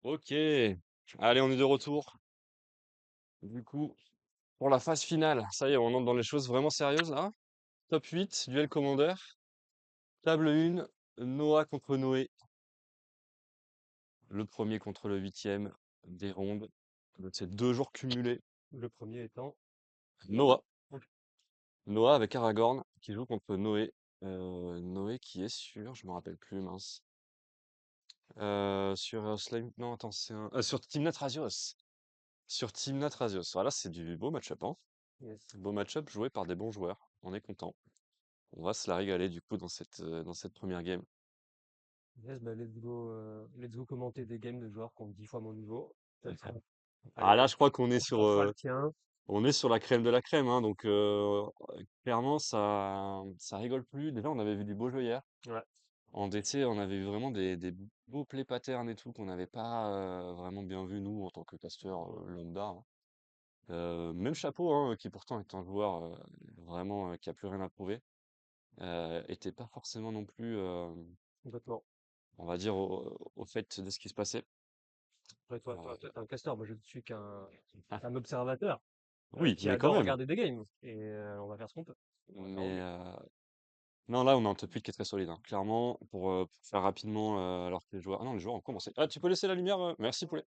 Ok, allez, on est de retour. Du coup, pour la phase finale, ça y est, on entre dans les choses vraiment sérieuses là. Top 8, duel commandeur. Table 1, Noah contre Noé. Le premier contre le huitième des rondes de ces 2 jours cumulés. Le premier étant. Noah. Noah avec Aragorn qui joue contre Noé. Noé qui est sur, je me rappelle plus, mince. Sur Slime. Non, attends, c'est un. Sur Timnat Rasios. Sur Timnat Rasios. Voilà, c'est du beau match-up, hein. Yes. Beau match-up joué par des bons joueurs. On est content. On va se la régaler du coup dans cette première game. Yes, bah, let's go commenter des games de joueurs qui ont 10 fois mon niveau. Ah là, Allez, je crois qu'on est on fera le tien. on est sur la crème de la crème, hein, donc clairement ça rigole plus. Déjà, on avait vu du beau jeu hier. Ouais. En DT, on avait vu vraiment des beaux play patterns et tout qu'on n'avait pas vraiment bien vu nous en tant que caster lambda, hein. Même Chapeau, hein, qui pourtant est un joueur vraiment qui a plus rien à prouver, était pas forcément non plus, Complètement. on va dire, au fait de ce qui se passait. Après, toi, Euh, t'es un casteur. Moi, je ne suis qu'un observateur oui, qui mais quand adore même. regarder des games. Et on va faire ce qu'on peut. On va faire au Mais mieux. non, là, on a un top 8 qui est très solide, hein. Clairement, pour faire rapidement, alors que les joueurs. Ah non, les joueurs ont commencé. Ah, tu peux laisser la lumière? Merci, poulet.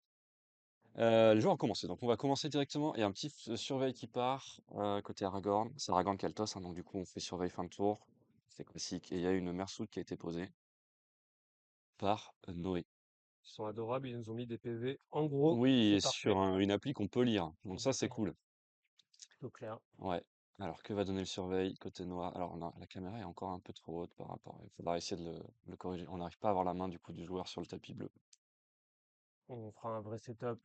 Les joueurs ont commencé. Donc, on va commencer directement. Il y a un petit surveil qui part côté Aragorn. C'est Aragorn qui a le toss, hein, donc, du coup, on fait surveil fin de tour. C'est classique. Et il y a une Mersout qui a été posée par Noé. Ils sont adorables. Ils nous ont mis des PV. En gros, Oui, c'est et sur parfait. une appli qu'on peut lire. Donc, ça, c'est Exactement. cool. Plutôt clair. Ouais. Alors, que va donner le surveil côté noir? Alors, la caméra est encore un peu trop haute par rapport. Il faudra essayer de le corriger. On n'arrive pas à avoir la main du coup du joueur sur le tapis bleu. On fera un vrai setup.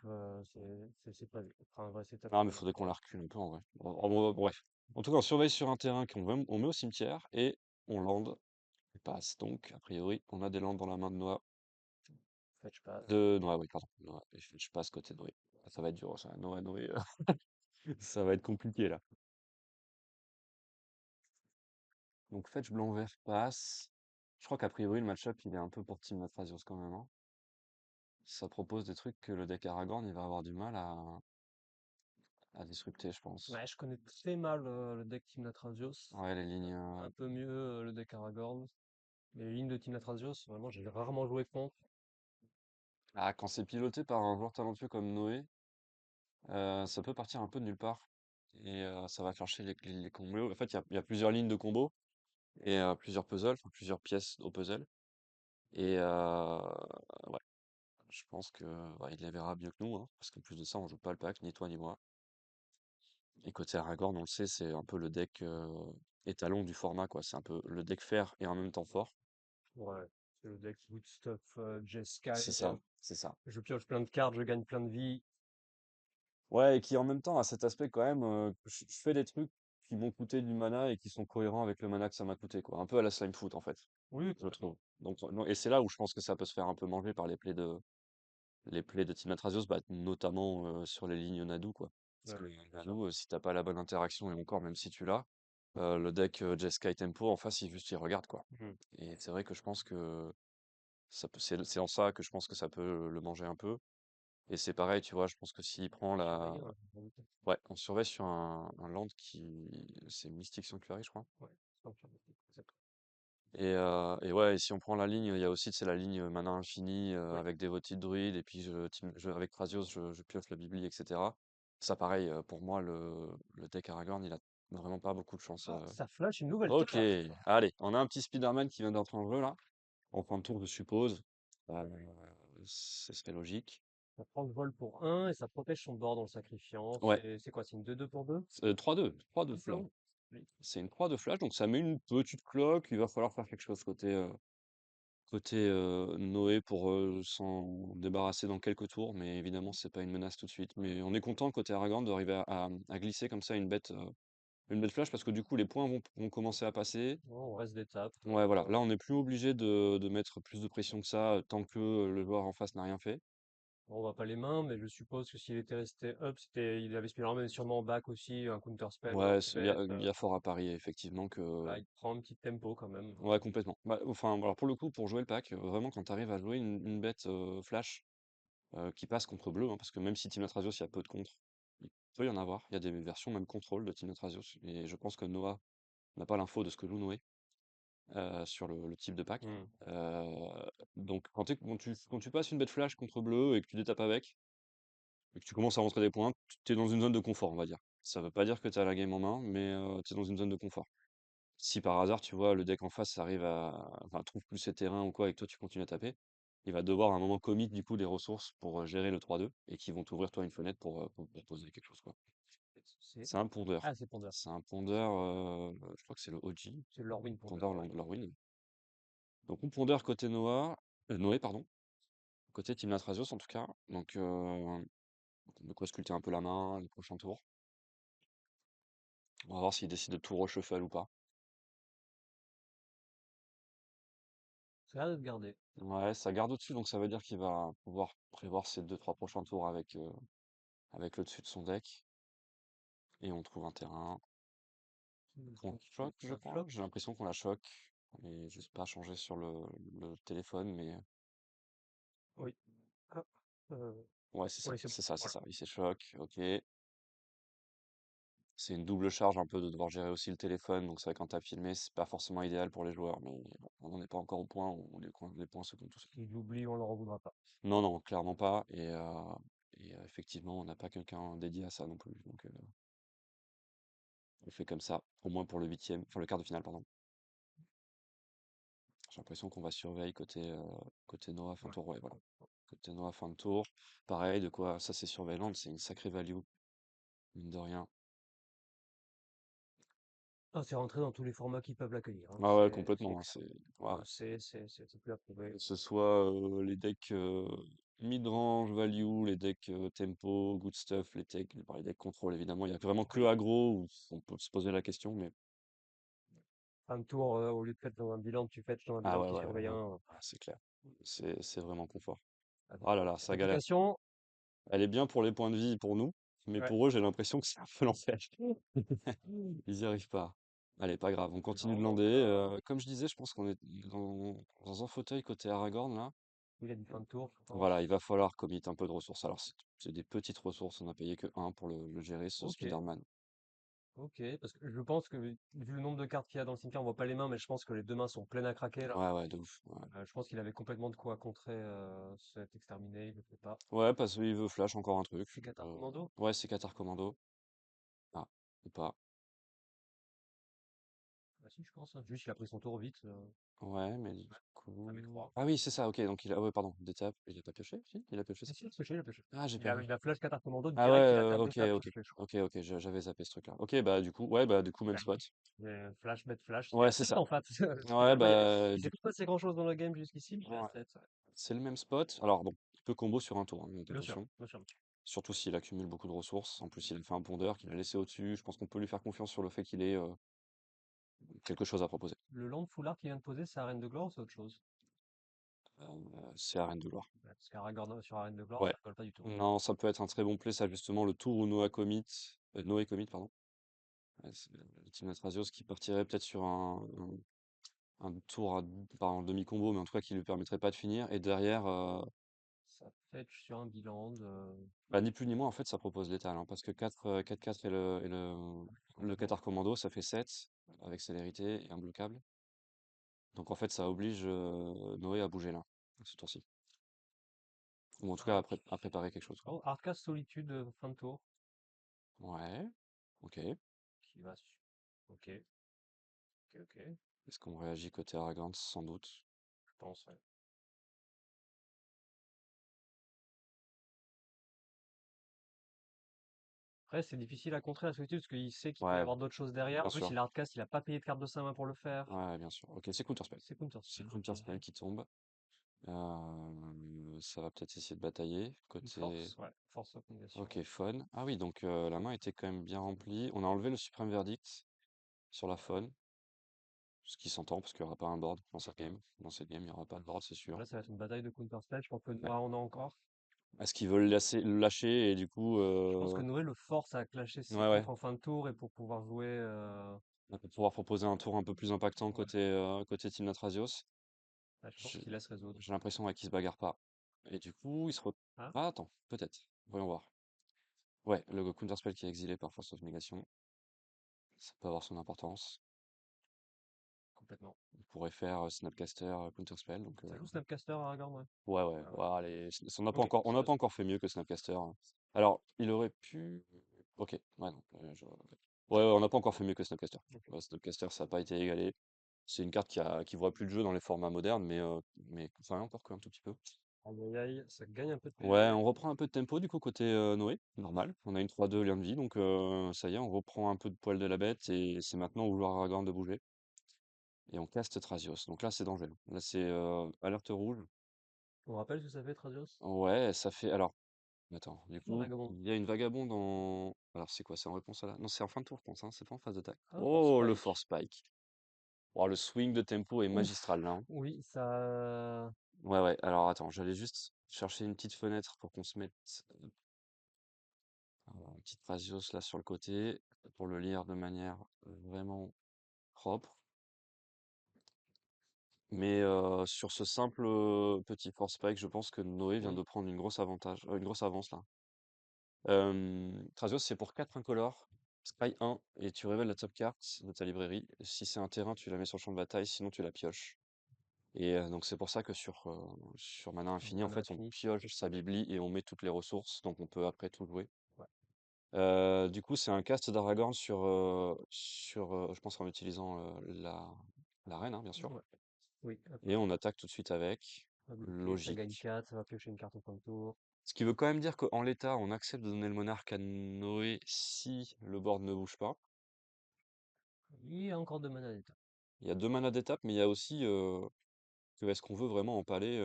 C'est prévu. On fera un vrai setup Ah, pour mais la game faudrait qu'on pro. la recule un peu en vrai. Bref. En tout cas, on surveille sur un terrain on met au cimetière et on lande. Et passe. Donc, a priori, on a des landes dans la main de Noah. Fetch pass. De Noah, oui, pardon. Noah. Et je passe côté Noé. Ah, ça va être dur, ça. Noah, Noé. Ça va être compliqué là. Donc, fetch blanc-vert passe. Je crois qu'a priori, le match-up, il est un peu pour Team Nathrasios quand même, hein. Ça propose des trucs que le deck Aragorn, il va avoir du mal à disrupter, je pense. Ouais, je connais très mal le deck Team Natrasios. Ouais, les lignes. Un peu mieux le deck Aragorn. Mais les lignes de Team Natrasios, vraiment, j'ai rarement joué contre. Ah, quand c'est piloté par un joueur talentueux comme Noé, ça peut partir un peu de nulle part. Et ça va chercher les combos. En fait, il y a plusieurs lignes de combos et plusieurs puzzles, enfin, plusieurs pièces au puzzle. Et ouais, je pense que ouais, il les verra mieux que nous, hein, parce qu'en plus de ça, on joue pas le pack, ni toi ni moi. Et côté Aragorn, on le sait, c'est un peu le deck étalon du format, quoi. C'est un peu le deck fer et en même temps fort. Ouais, c'est le deck Good Stuff Jeskai. C'est ça, c'est ça. Je pioche plein de cartes, je gagne plein de vie. Ouais, et qui en même temps a cet aspect quand même, que je fais des trucs qui m'ont coûté du mana et qui sont cohérents avec le mana que ça m'a coûté, quoi. Un peu à la Slime Foot, en fait, Oui, je complètement. trouve. Donc, non, et c'est là où je pense que ça peut se faire un peu manger par les plays de Team Atrasios, bah, notamment sur les lignes Nadu, quoi. Parce Ouais, que bien sûr. Nadu, si t'as pas la bonne interaction, et encore, même si tu l'as, le deck Jeskai Tempo, en face, il regarde, quoi. Mhm. Et c'est vrai que je pense que c'est en ça que je pense que ça peut le manger un peu. Et c'est pareil, tu vois, je pense que s'il prend Surveiller, la, ouais, en même temps. ouais, on surveille sur un land c'est Mystic Sanctuary, je crois. Ouais, c'est pas sûr. Exactement. Et ouais, et si on prend la ligne, il y a aussi, c'est la ligne mana infini Oui. avec Devoted Druid, et puis avec Thrasios, je pioche la Bibli, etc. Ça, pareil, pour moi, le deck Aragorn, il a vraiment pas beaucoup de chance. Ah, ça flash une nouvelle Ok, carte. allez, on a un petit Spider-Man qui vient d'entrer en jeu là, en fin de tour, je suppose. Euh, Ce serait logique. Ça prend le vol pour un et ça protège son board en le sacrifiant. Ouais, C'est quoi? C'est une 2-2 pour 2? 3-2, 3-2 Ah flash. oui. Oui. C'est une 3 de flash, donc ça met une petite cloque. Il va falloir faire quelque chose côté Noé pour s'en débarrasser dans quelques tours, mais évidemment, c'est pas une menace tout de suite. Mais on est content côté Aragorn d'arriver à glisser comme ça une bête flash parce que du coup, les points vont commencer à passer. Bon, on reste d'étape. Ouais, voilà. Là, on n'est plus obligé de mettre plus de pression que ça tant que le joueur en face n'a rien fait. On voit pas les mains, mais je suppose que s'il était resté up, il avait Spider-Man, mais sûrement en back aussi, un counter spell ou un Ouais, petit il y a, bête. il y a fort à parier, effectivement, que. Bah, il prend un petit tempo quand même. Ouais, complètement. Bah, enfin, alors pour le coup, pour jouer le pack, vraiment, quand tu arrives à jouer une bête flash, qui passe contre bleu, hein, parce que même si Team Atrasios, il y a peu de contres, il peut y en avoir. Il y a des versions même contrôle de Team Atrasios, et je pense que Noah n'a pas l'info de ce que joue Noé sur le type de pack. Hmm. Donc quand tu passes une bête flash contre bleu et que tu détapes avec, et que tu commences à rentrer des points, tu es dans une zone de confort, on va dire. Ça veut pas dire que tu as la game en main, mais tu es dans une zone de confort. Si par hasard, tu vois, le deck en face arrive enfin, trouve plus ses terrains ou quoi, et que toi tu continues à taper, il va devoir à un moment commit du coup des ressources pour gérer le 3-2 et qui vont t'ouvrir toi une fenêtre pour poser quelque chose, quoi. C'est C'est un pondeur. c'est Ponder. C'est un pondeur, je crois que c'est le OG, C'est l'Orwin Ponder, pondeur ouais. Lorwyn. Donc on pondeur côté Noah, Noé, pardon, côté Team Latrasios en tout cas. Donc de quoi sculpter un peu la main les prochains tours. On va voir s'il décide de tout reshuffle ou pas. Ça a l'air de te garder. Ouais, ça garde au-dessus, donc ça veut dire qu'il va pouvoir prévoir ses deux trois prochains tours avec le dessus de son deck. Et on trouve un terrain qu'on choque, je Un crois. flop. J'ai l'impression qu'on la choque. Et juste pas changé sur le téléphone, mais Oui. Ah, euh, ouais, c'est ça, oui, c'est bon. c'est ça, c'est Voilà. ça. Il s'échoque, ok. C'est une double charge un peu de devoir gérer aussi le téléphone, donc c'est vrai quand t'as filmé, c'est pas forcément idéal pour les joueurs, mais bon, on n'en est pas encore au point où les points se comptent tous. S'il l'oublie, on ne le en voudra pas. Non, non, clairement pas. Effectivement, on n'a pas quelqu'un dédié à ça non plus. Donc, on fait comme ça, au moins pour le huitième, enfin le quart de finale, pardon. J'ai l'impression qu'on va surveiller côté Noah fin de Ouais. tour. Ouais, voilà. Côté Noah fin de tour. Pareil, de quoi, ça c'est surveillance, c'est une sacrée value, mine de rien. Ah, c'est rentré dans tous les formats qui peuvent l'accueillir, hein. Ah ouais, complètement, hein, On ouais. le sait, c'est plus à prouver. Que ce soit les decks mid-range value, les decks tempo, good stuff, les decks contrôle, évidemment. Il y a vraiment que Oui. aggro où on peut se poser la question, mais Fin de tour, au lieu de faire dans un bilan, tu fais dans un ah bilan ouais, qui ouais, surveille un. ouais, c'est clair. C'est vraiment confort. Avec Ah là là, ça galère. l'application, Elle est bien pour les points de vie pour nous, mais ouais. pour eux, j'ai l'impression que c'est un peu l'enfer. Ils y arrivent pas. Allez, pas grave, on continue de Non, lander. donc Comme je disais, je pense qu'on est dans un fauteuil côté Aragorn là. il a du fin de tour, je Voilà, pense. il va falloir commit un peu de ressources. Alors, c'est des petites ressources, on a payé que un pour le gérer, ce Ok, Spider-Man. ok, parce que je pense que vu le nombre de cartes qu'il y a dans le cimetière, on voit pas les mains, mais je pense que les deux mains sont pleines à craquer là. Ouais, ouais, de ouf. Ouais, Je pense qu'il avait complètement de quoi contrer cet exterminé, il ne fait pas. ouais parce qu'il veut flash encore un truc. C'est Qatar Euh, Commando? ouais, c'est Qatar Commando. Ah, ou pas. Bah si, je pense, hein. Juste, il a pris son tour vite. Ouais, mais du Ouais, ça met coup. 3. Ah oui, c'est ça, ok. Donc il a. Ouais, pardon, des tapes. Il a pas pioché? Si, il a pioché Mais ça. si, il a pêché. Ah, j'ai pas vu. Il a flash Qatar Commando Ah ouais, direct, il a tapé ok, ça a ok. pioché, je crois. Ok, j'avais zappé ce truc-là. Ok, bah du coup, ouais, bah du coup, même Ouais. spot. Flash, bet flash. Il Ouais, a c'est 7 ça. en fait. Ouais, Finalement, bah il s'est du pas passé grand chose dans le game jusqu'ici, mais il a ouais, 7. c'est le même spot. Alors bon, il peut combo sur un tour, hein, donc Bien sûr, attention. bien sûr. Surtout s'il accumule beaucoup de ressources. En plus, il a fait un pondeur qu'il a laissé au-dessus. Je pense qu'on peut lui faire confiance sur le fait qu'il ait quelque chose à proposer. Le land full art qu'il vient de poser, c'est Arène de Gloire ou c'est autre chose? C'est Arène de Loire. Ouais, parce qu'Aragorn sur Arène de Gloire, Ouais. ça colle pas du tout. Non, ça peut être un très bon play, ça, justement, le tour où Noé commit, pardon. Ouais, c'est le Team Atrasios qui partirait peut-être sur un tour pas en demi-combo, mais en tout cas qui lui permettrait pas de finir. Et derrière, Ça fetch sur un bilan bah, ni plus ni moins, en fait, ça propose létal, hein, parce que 4-4 le Qatar Commando, ça fait 7 avec célérité et un bloquable. Donc en fait, ça oblige Noé à bouger là, ce tour-ci. Ou en tout cas 5. à préparer quelque chose, quoi. Oh, Hardcast Solitude, fin de tour. Ouais, ok. Qui va su- Ok, ok, ok. Est-ce qu'on réagit côté Aragorn? Sans doute. Je pense, ouais. Après, c'est difficile à contrer la solitude parce qu'il sait qu'il peut y Ouais, avoir d'autres choses derrière. bien En plus, sûr. il a hardcast, il a pas payé de carte de sa main pour le faire. Ouais, bien sûr. Ok, c'est Counterspell. C'est C'est Counterspell, ok. Counterspell qui tombe. Ça va peut-être essayer de batailler. Une Côté. force, ouais. Force of négation. Ok, Faune. Ah oui, donc la main était quand même bien remplie. On a enlevé le Suprême Verdict sur la Faune. Ce qui s'entend parce qu'il n'y aura pas un board dans cette game. Dans cette game, il n'y aura pas de board, c'est sûr. Là, ça va être une bataille de Counterspell. Je pense que Ouais. Noah en a encore. Est-ce qu'ils veulent le lâcher et du coup. Je pense que Noé le force à clasher ses Ouais, ouais. contres en fin de tour et pour pouvoir jouer. On va pouvoir proposer un tour un peu plus impactant Ouais. côté Team Natrasios. Là, je pense J'ai qu'il laisse résoudre. j'ai l'impression ouais, qu'ils se bagarrent pas. Et du coup, il se re... Ah, Ah, attends, peut-être. Voyons voir. Ouais, le Counterspell qui est exilé par Force of Negation, ça peut avoir son importance. complètement. On pourrait faire Snapcaster Counterspell, donc Ça joue Snapcaster à Aragorn, ouais. ouais, ouais, Ah ouais. ouais, allez, Ok, on c'est n'a pas raison. encore fait mieux que Snapcaster, hein. Alors, il aurait pu... Ok, ouais, non, ouais, ouais, on n'a pas encore fait mieux que Snapcaster. Ok. Ouais, Snapcaster, ça n'a pas été égalé. C'est une carte qui voit plus le jeu dans les formats modernes, mais enfin, encore qu'un tout petit peu. Aïe aïe aïe, ça gagne un peu de Ouais, PV. on reprend un peu de tempo du coup côté Noé, normal. On a une 3-2 lien de vie, donc ça y est, on reprend un peu de poil de la bête et c'est maintenant au vouloir Aragorn de bouger. Et on caste Thrasios. Donc là, c'est dangereux. Là, c'est alerte rouge. On rappelle ce que ça fait, Trazios? Ouais, ça fait. Alors, attends, du Un coup, vagabond. il y a une vagabonde en. Alors, c'est quoi? C'est en réponse à la. Non, c'est en fin de tour, je pense, hein. C'est pas en phase d'attaque. Ah, Force Oh, le Spike. Force Spike. Oh, le swing de tempo est magistral Ouf. là, hein. Oui, ça. Ouais, ouais. Alors, attends, j'allais juste chercher une petite fenêtre pour qu'on se mette un petit Thrasios là sur le côté pour le lire de manière vraiment propre. Mais sur ce simple petit Force Spike, je pense que Noé vient Oui. de prendre une grosse avance là. Thrasios, c'est pour 4 incolores, scry 1, et tu révèles la top card de ta librairie. Si c'est un terrain, tu la mets sur le champ de bataille, sinon tu la pioches. Et donc c'est pour ça que sur Mana Sur Infini, en Mana fait, on Infini. pioche sa bibli et on met toutes les ressources, donc on peut après tout jouer. Ouais. Du coup, c'est un cast d'Aragorn je pense en utilisant la reine, hein, bien sûr. Ouais. Oui, hop. Et on attaque tout de suite avec. Pas bloqué, ça gagne Logique. 4, ça va piocher une carte en fin de tour. Ce qui veut quand même dire qu'en l'état, on accepte de donner le monarque à Noé si le board ne bouge pas. Il y a encore 2 mana d'état. Il y a 2 manas d'étape, mais il y a aussi que est-ce qu'on veut vraiment empaler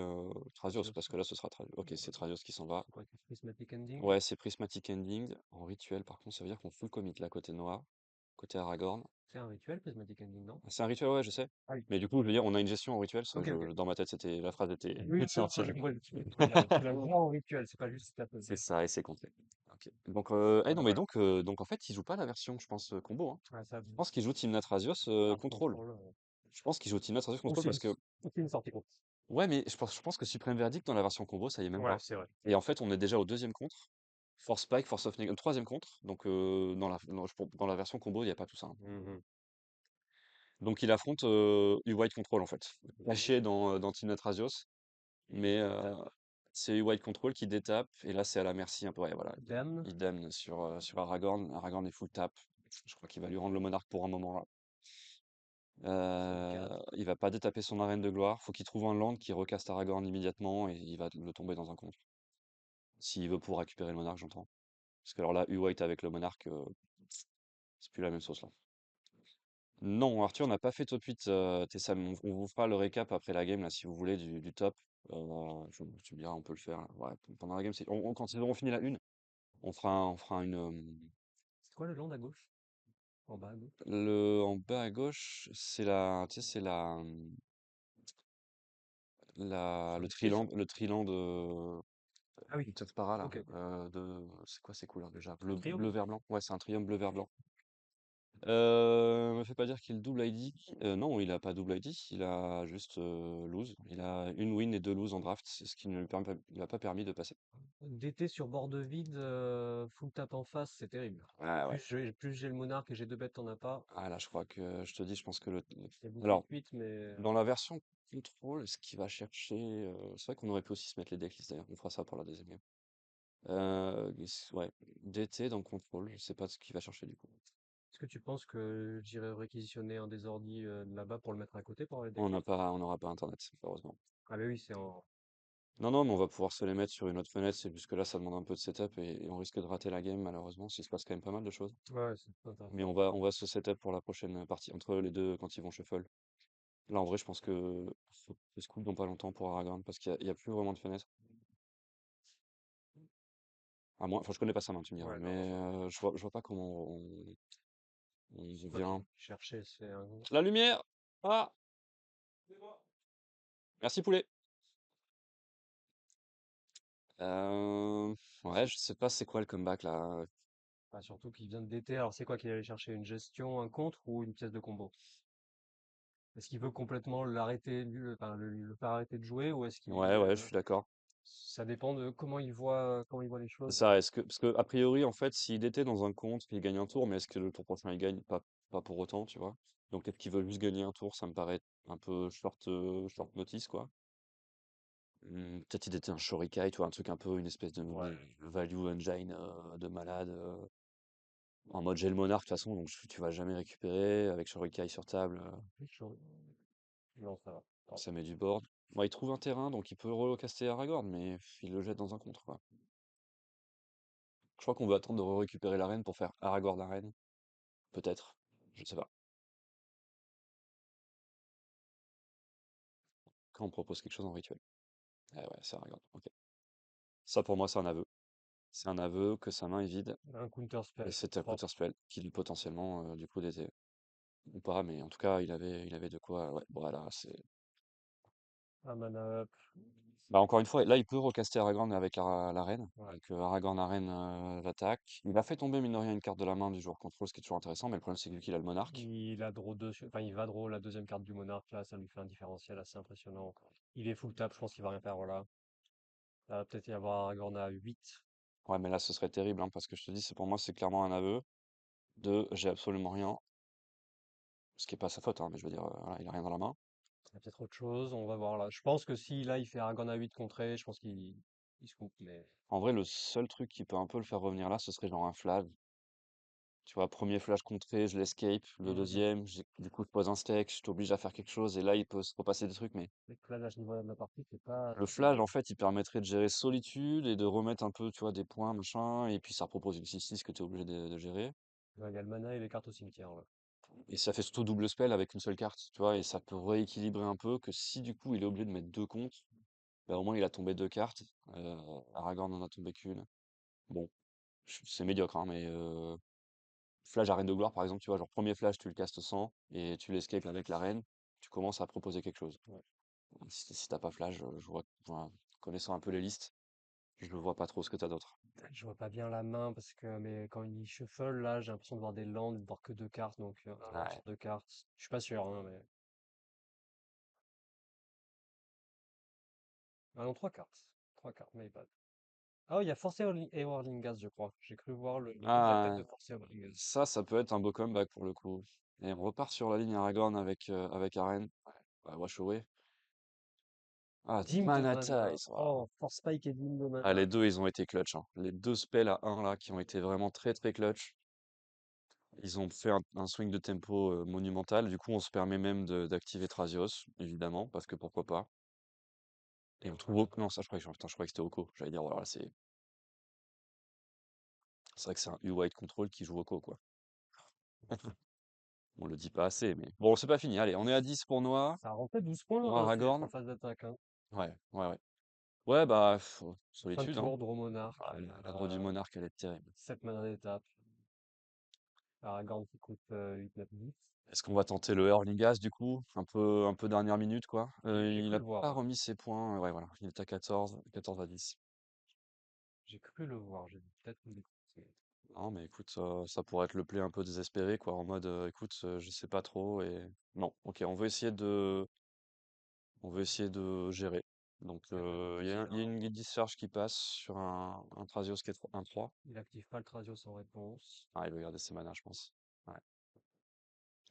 Thrasios, Trazios. parce que là ce sera Thrasios. Ok, c'est Thrasios qui s'en va. C'est quoi, Prismatic Ending? Ouais, c'est Prismatic Ending. En rituel, par contre, ça veut dire qu'on full commit là, côté Noir, côté Aragorn. C'est un rituel, Prismatic Ending, non? Ah, c'est un rituel, ouais, je sais. Ah oui. Mais du coup, je veux dire, on a une gestion en rituel, ça, Ok, ok. dans ma tête, la phrase était, Oui, était entière. tu l'as vraiment en rituel, c'est pas juste C'est tapeuse. ça, et c'est complet. Ok. Donc, Ah non, bah mais voilà. donc en fait, il joue pas la version, je pense, combo, hein. Ouais, ça, Je pense qu'il joue Timnat Rasios par contrôle. contrôle. Je pense qu'il joue Timnat Rasios Ou contrôle c'est parce que, ou c'est une sortie contre. ouais, mais je pense que Supreme Verdict dans la version combo, ça y est même Ouais, pas. c'est vrai. Et en fait, on est déjà au deuxième contre. Force Spike, Force of Neg, troisième contre. Donc, dans la version combo, il n'y a pas tout ça, hein. Mhm. Donc, il affronte U-White Control, en fait. Caché dans Timnat Rasios. Mais c'est U-White Control qui détape. Et là, c'est à la merci un peu. Ouais, voilà. Damn, Il damne sur Aragorn. Aragorn est full tap. Je crois qu'il va lui rendre le monarque pour un moment là. ça fait 4. Il va pas détaper son arène de gloire. Faut qu'il trouve un land qui recaste Aragorn immédiatement et il va le tomber dans un contre. S'il veut pour récupérer le monarque, j'entends. Parce que alors là, U-White avec le monarque, c'est plus la même sauce là. Non, Arthur n'a pas fait top 8. Tessam. On vous fera le récap après la game là, si vous voulez, du top. Tu me diras, on peut le faire. Ouais, pendant la game, quand on finit la une, on fera une. C'est quoi le land à gauche? En bas à gauche? En bas à gauche, tu sais, c'est Sur le les pièges? triland Ah oui, Para là. ok, ok. C'est quoi ces couleurs déjà? Un Bleu, triangle? vert, blanc. Ouais, c'est un triangle bleu, vert, blanc. Me fais pas dire qu'il double ID. Non, il a pas double ID, il a juste lose. Il a une win et deux lose en draft, c'est ce qui ne lui a pas permis de passer. DT sur bord de vide, full tap en face, c'est terrible. Ouais, ouais. Plus j'ai le monarque et j'ai deux bêtes, t'en as pas. Ah là, je crois que je te dis, je pense que C'est beaucoup de alors, 8, mais dans la version contrôle, ce qu'il va chercher, c'est vrai qu'on aurait pu aussi se mettre les decklists d'ailleurs. On fera ça pour la deuxième game. Ouais, DT dans contrôle, je sais pas ce qu'il va chercher du coup. est-ce que tu penses que j'irai réquisitionner un des ordi là-bas pour le mettre à côté pour avoir les On n'a decklists? pas, on n'aura pas internet, heureusement. Ah mais oui, c'est en... Non, non, mais on va pouvoir se les mettre sur une autre fenêtre. C'est juste que là, ça demande un peu de setup et on risque de rater la game, malheureusement, s'il se passe quand même pas mal de choses. Ouais, c'est pas Mais intéressant. on va se setup pour la prochaine partie, entre les deux, quand ils vont shuffle. Là, en vrai, je pense que faut que se coupe dans pas longtemps pour Aragorn, parce qu'il y a plus vraiment de fenêtre. À moins, enfin, je connais pas sa main, tu me diras, Ouais, non, mais je vois pas comment on c'est quoi vient. qu'il cherchait? C'est un... La lumière! Ah! Merci, poulet! Euh, ouais, je sais pas c'est quoi le comeback là. Bah, surtout qu'il vient de DT, alors c'est quoi qu'il allait chercher? Une gestion, un contre ou une pièce de combo? Est-ce qu'il veut complètement l'arrêter, enfin, le faire arrêter de jouer ou est-ce qu'il... Ouais, ouais, je suis d'accord. Ça dépend de comment il voit les C'est choses. ça, parce que, a priori, en fait, s'il était dans un compte, il gagne un tour, mais est-ce que le tour prochain, il gagne? Pas pour autant, tu vois. Donc, est-ce qu'il veut juste gagner un tour? Ça me paraît un peu short notice, quoi. Peut-être il était un Shorikai, tu vois, un truc un peu, une espèce Ouais, de value engine de malade. En mode j'ai le monarque, de toute façon, donc tu vas jamais récupérer. Avec Shorikai sur table, oui, non, ça va. Pardon. ça met du board. Bon, il trouve un terrain, donc il peut relocaster Aragorn, mais il le jette dans un contre, quoi. Je crois qu'on va attendre de récupérer l'arène pour faire Aragorn arène. Peut-être. Je sais pas. Quand on propose quelque chose en rituel. Eh ouais, c'est Aragorn. Ok. Ça, pour moi, c'est un aveu. C'est un aveu que sa main est vide. Un counter Et spell c'était un propre. counterspell qui potentiellement, du coup, l'était. Ou pas, mais en tout cas, il avait de quoi. Ouais, voilà, c'est. Un mana up. Bah, encore une fois, là, il peut recaster Aragorn avec la reine. Ouais. Donc, Aragorn arène l'attaque. Il a fait tomber, mine de rien, une carte de la main du joueur contrôle, ce qui est toujours intéressant, mais le problème, c'est que vu qu'il a le monarque. Il a draw deux, enfin il va draw la deuxième carte du monarque là, ça lui fait un différentiel assez impressionnant. Il est full tap, je pense qu'il va rien faire, voilà. Là, va peut-être y avoir Aragorn à 8. Ouais, mais là, ce serait terrible, hein, parce que je te dis, c'est pour moi, c'est clairement un aveu de j'ai absolument rien. Ce qui est pas sa faute, hein, mais je veux dire, voilà, il a rien dans la main. Il y a peut-être autre chose, on va voir là. Je pense que si là il fait Aragorn à 8 contré, je pense qu'il se coupe, mais En vrai, le seul truc qui peut un peu le faire revenir là, ce serait genre un flash. Tu vois, premier flash contré, je l'escape. Le Mhm. deuxième, du coup, je pose un steak, je t'oblige à faire quelque chose, et là, il peut se repasser des trucs, mais avec là, à ce niveau-là de la partie, le c'est pas flash, dingue. en fait, il permettrait de gérer solitude et de remettre un peu, tu vois, des points, machin, et puis ça propose une 6-6 que tu es obligé de gérer. Ouais, il y a le mana et les cartes au cimetière là. Et ça fait surtout double spell avec une seule carte, tu vois, et ça peut rééquilibrer un peu que si du coup il est obligé de mettre deux comptes, bah au moins il a tombé deux cartes. Aragorn en a tombé qu'une. Bon, c'est médiocre, hein, mais Flash Arène de Gloire, par exemple, tu vois, genre premier flash, tu le castes 100 et tu l'escapes avec l'arène, tu commences à proposer quelque chose. Ouais. Si t'as pas flash, je vois, enfin, connaissant un peu les listes, je vois pas trop ce que t'as d'autre. Je vois pas bien la main parce que mais quand il shuffle là, j'ai l'impression de voir des landes, de voir que deux cartes, donc un land Ouais. sur deux cartes. Je suis pas sûr, hein, mais. Ah non, trois cartes. Trois cartes, mais pas. Ah oui, il y a Forcé Eorlingas, je crois. J'ai cru voir le coup de la tête Ah, de Forcé Eorlingas. ça peut être un beau comeback pour le coup. Et on repart sur la ligne Aragorn avec Arène. Ouais, bah, Wash Away. Ah, Dîme de Mana mana. Ties. Waouh. Oh, Force Spike et Dîme de Ah, les mana. deux, ils ont été clutch, hein. Les deux spells à 1 là qui ont été vraiment très très clutch. Ils ont fait un swing de tempo monumental. Du coup, on se permet même d'activer Trazios, évidemment, parce que pourquoi pas. Et on trouve Oko. Non, ça, putain, je croyais que c'était Oko. J'allais dire, voilà, c'est vrai que c'est un U-White Control qui joue Oko, quoi. On le dit pas assez, mais bon, c'est pas fini. Allez, on est à 10 pour Noah, Ça a rentré 12 points pour en Aragorn. phase d'attaque, hein. Ouais, ouais, ouais. Ouais, bah, Fin de solitude, hein. tour, Draw Monarque. Ah, la draw du Monarque, elle est terrible. 7 mana d'étape. Aragorn qui coûte 8, 9, 10. Est-ce qu'on va tenter le Hurling-Gas du coup? Un peu dernière minute quoi. J'ai Il cru a le voir, pas hein. remis ses points. Ouais voilà, il est à 14, 14 à 10. J'ai cru le voir, j'ai peut-être me découvrir. Non mais écoute, ça pourrait être le play un peu désespéré quoi, en mode écoute, je sais pas trop et non, ok, on veut essayer de gérer. Donc Il n'y a pas de souci, il y a hein. une guide discharge qui passe sur un Trazios qui est 1-3. Il active pas le Thrasios sans réponse. Ah, il veut garder ses mana, je pense. Ouais,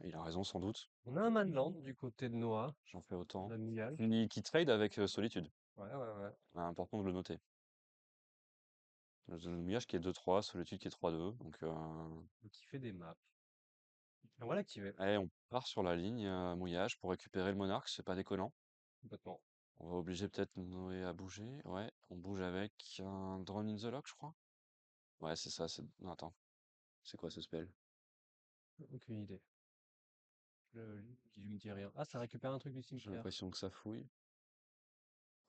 il a raison sans doute. On a un Manland du côté de Noah, J'en fais autant. la Miyage. Qui trade avec Solitude. Ouais, ouais, ouais. Important de le noter. Le Nuage qui est 2-3, Solitude qui est 3-2. Donc, Donc il fait des maps. Et on va l'activer, allez, on part sur la ligne mouillage pour récupérer le monarque, c'est pas déconnant. complètement. On va obliger peut-être Noé à bouger. Ouais, on bouge avec un Drone in the Lock, je crois. Ouais, c'est ça. Non, attends, c'est quoi ce spell? Aucune idée. Je me dis rien. Ah, ça récupère un truc du J'ai cimetière. l'impression que ça fouille.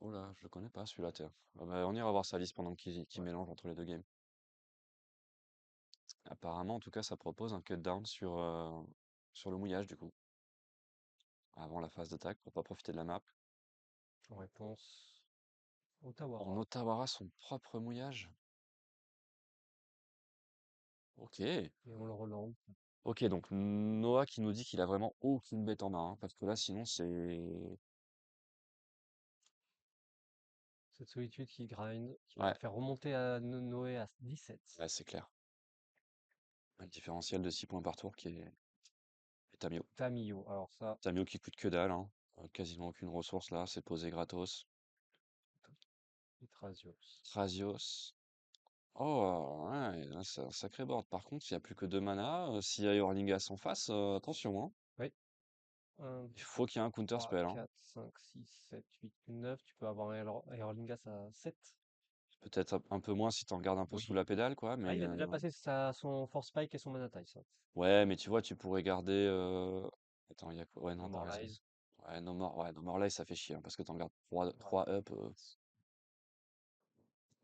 Oh là, je le connais pas celui-là, tiens. Ah bah, on ira voir sa liste pendant qu'il Ouais. mélange entre les deux games. Apparemment, en tout cas, ça propose un cut down sur le mouillage, du coup, avant la phase d'attaque, pour pas profiter de la map. En réponse, En Otawara. Ottawara, son propre mouillage? Ok. Et on le relance. Ok, donc Noah qui nous dit qu'il a vraiment aucune bête en main, hein, parce que là, sinon, Cette solitude qui grind, qui va Ouais, faire remonter à Noé à 17. ouais, c'est clair. Un différentiel de 6 points par tour qui est Tamio. Tamio, alors ça, Tamio qui coûte que dalle, hein. Quasiment aucune ressource là, c'est posé gratos. Itrasios. Thrasios. Oh, ouais, là, c'est un sacré board. Par contre, il n'y a plus que 2 mana. S'il y a Hurlinghast en face, attention, hein. Oui, un, Il 2, faut qu'il y ait un counter 3, spell, hein. 4, 5, 6, 7, 8, 9. Tu peux avoir un Aerlingas à 7. Peut-être un peu moins si t'en gardes un peu sous Oui. la pédale, quoi. Ah, Mais il a déjà passé son Force Spike et son Mana Ties, hein. ouais, mais tu vois, tu pourrais garder. Attends, il y a quoi? Ouais, No non, t'as More raison. Lies. Ouais, No More Life, ça fait chier, hein, parce que t'en gardes 3, Ouais. 3 up.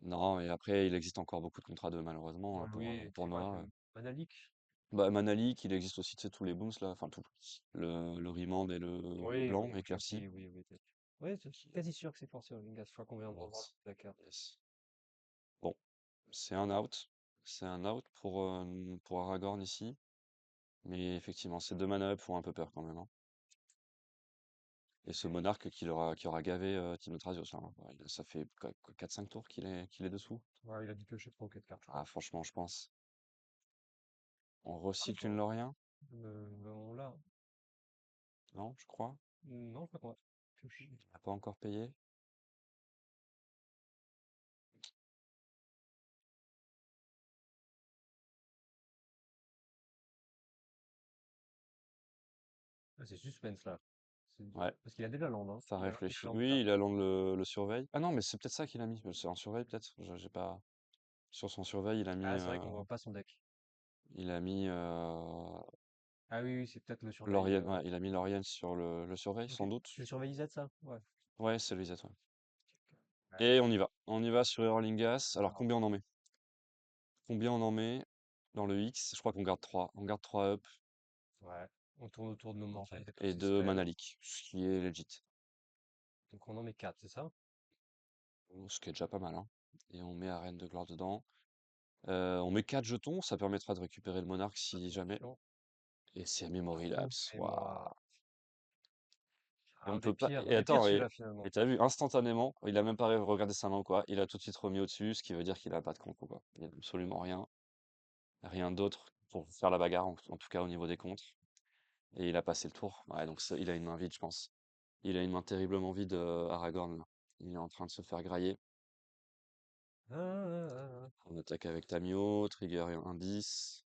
Non, et après, il existe encore beaucoup de contrats de malheureusement Ouais, pour oui, pour c'est quoi, Noah. comme Manalik? Bah, Manalik, il existe aussi, tu sais, tous les booms là, enfin tout. Le Remand et le Oui, blanc oui, oui, éclairci. oui, oui, oui. Oui, je suis quasi sûr que c'est forcé Aerlingas. Je crois qu'on vient de revoir Yes. la carte. Yes. Bon, c'est un out. C'est un out pour Aragorn ici. Mais effectivement, ces deux mana up font un peu peur quand même, hein. Et ce monarque qui aura gavé Timo Trazos, hein. Ouais, ça fait 4-5 tours qu'il est dessous. Ouais, il a dû piocher 3 ou 4 cartes, je Ah, crois. franchement, je pense. On Ah, mais recycle une bon, Lorien? on l'a. Non, je crois. Non, je crois qu'on va piocher. Il n'a pas encore payé. Ah, c'est suspense là. Ouais, Parce qu'il a déjà land, hein. ça Il a déjà réfléchit. land Oui, 4. il a le surveille. Ah non, mais c'est peut-être ça qu'il a mis. C'est en surveille peut-être. J'ai pas. Sur son surveille, Ah, c'est vrai qu'on voit pas son deck. il a mis Ah oui, oui, c'est peut-être le surveil. Lorien. Ouais, il a mis Lorien sur le surveille, Ok. sans doute. C'est le surveil Z, ça? Ouais. Ouais, c'est Luisette, ouais. Ouais, Et on y va. On y va sur Erlingas. Alors alors, combien on en met? Combien on en met dans le X? Je crois qu'on garde 3. On garde 3 up. ouais. On tourne autour de nos Ouais. morts et tous Et ces 2 spells. Manalik, ce qui est legit. Donc on en met 4, c'est ça? Ce qui est déjà pas mal, hein. Et on met Arène de gloire dedans. On met 4 jetons, ça permettra de récupérer le monarque si jamais. Attention. Et c'est Memory Ouf, Lapse. et Waouh. moi. Et Un on des peut pas. pires. Et Un des pires attends, celui-là finalement. et t'as vu, instantanément, il a même pas regardé sa main ou quoi. Il a tout de suite remis au-dessus, ce qui veut dire qu'il a pas de compte ou quoi. Il y a absolument rien. Rien d'autre pour faire la bagarre, en tout cas au niveau des comptes. Et il a passé le tour. Ouais, donc il a une main vide, je pense. Il a une main terriblement vide, Aragorn, là. Il est en train de se faire grailler. Ah, ah, ah, On attaque avec Tamio, trigger un 10.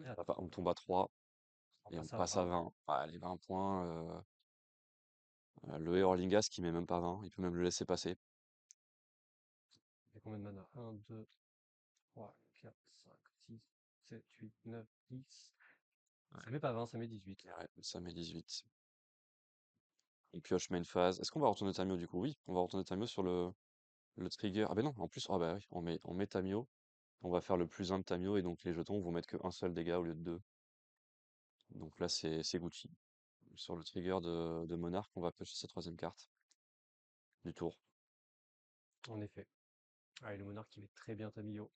ah. On tombe à 3 On et on passe à passe à 20. 20. Ouais, les 20 points. Le Horlingas qui met même pas 20. Il peut même le laisser passer. Il y a combien de mana? 1, 2, 3, 4, 5, 6, 7, 8, 9, 10. Ouais, Ça met pas 20, ça met 18. ouais, ça met 18. On pioche main phase. Est-ce qu'on va retourner Tamio du coup? Oui, on va retourner Tamio sur le trigger. Ah ben non, en plus, ah bah oui, on met Tamio. On va faire le plus 1 de Tamio et donc les jetons vont mettre qu'un seul dégât au lieu de deux. Donc là, c'est Gucci. Sur le trigger de Monarque, on va piocher sa troisième carte du tour. En effet. Ah, et le monarque qui met très bien Tamio.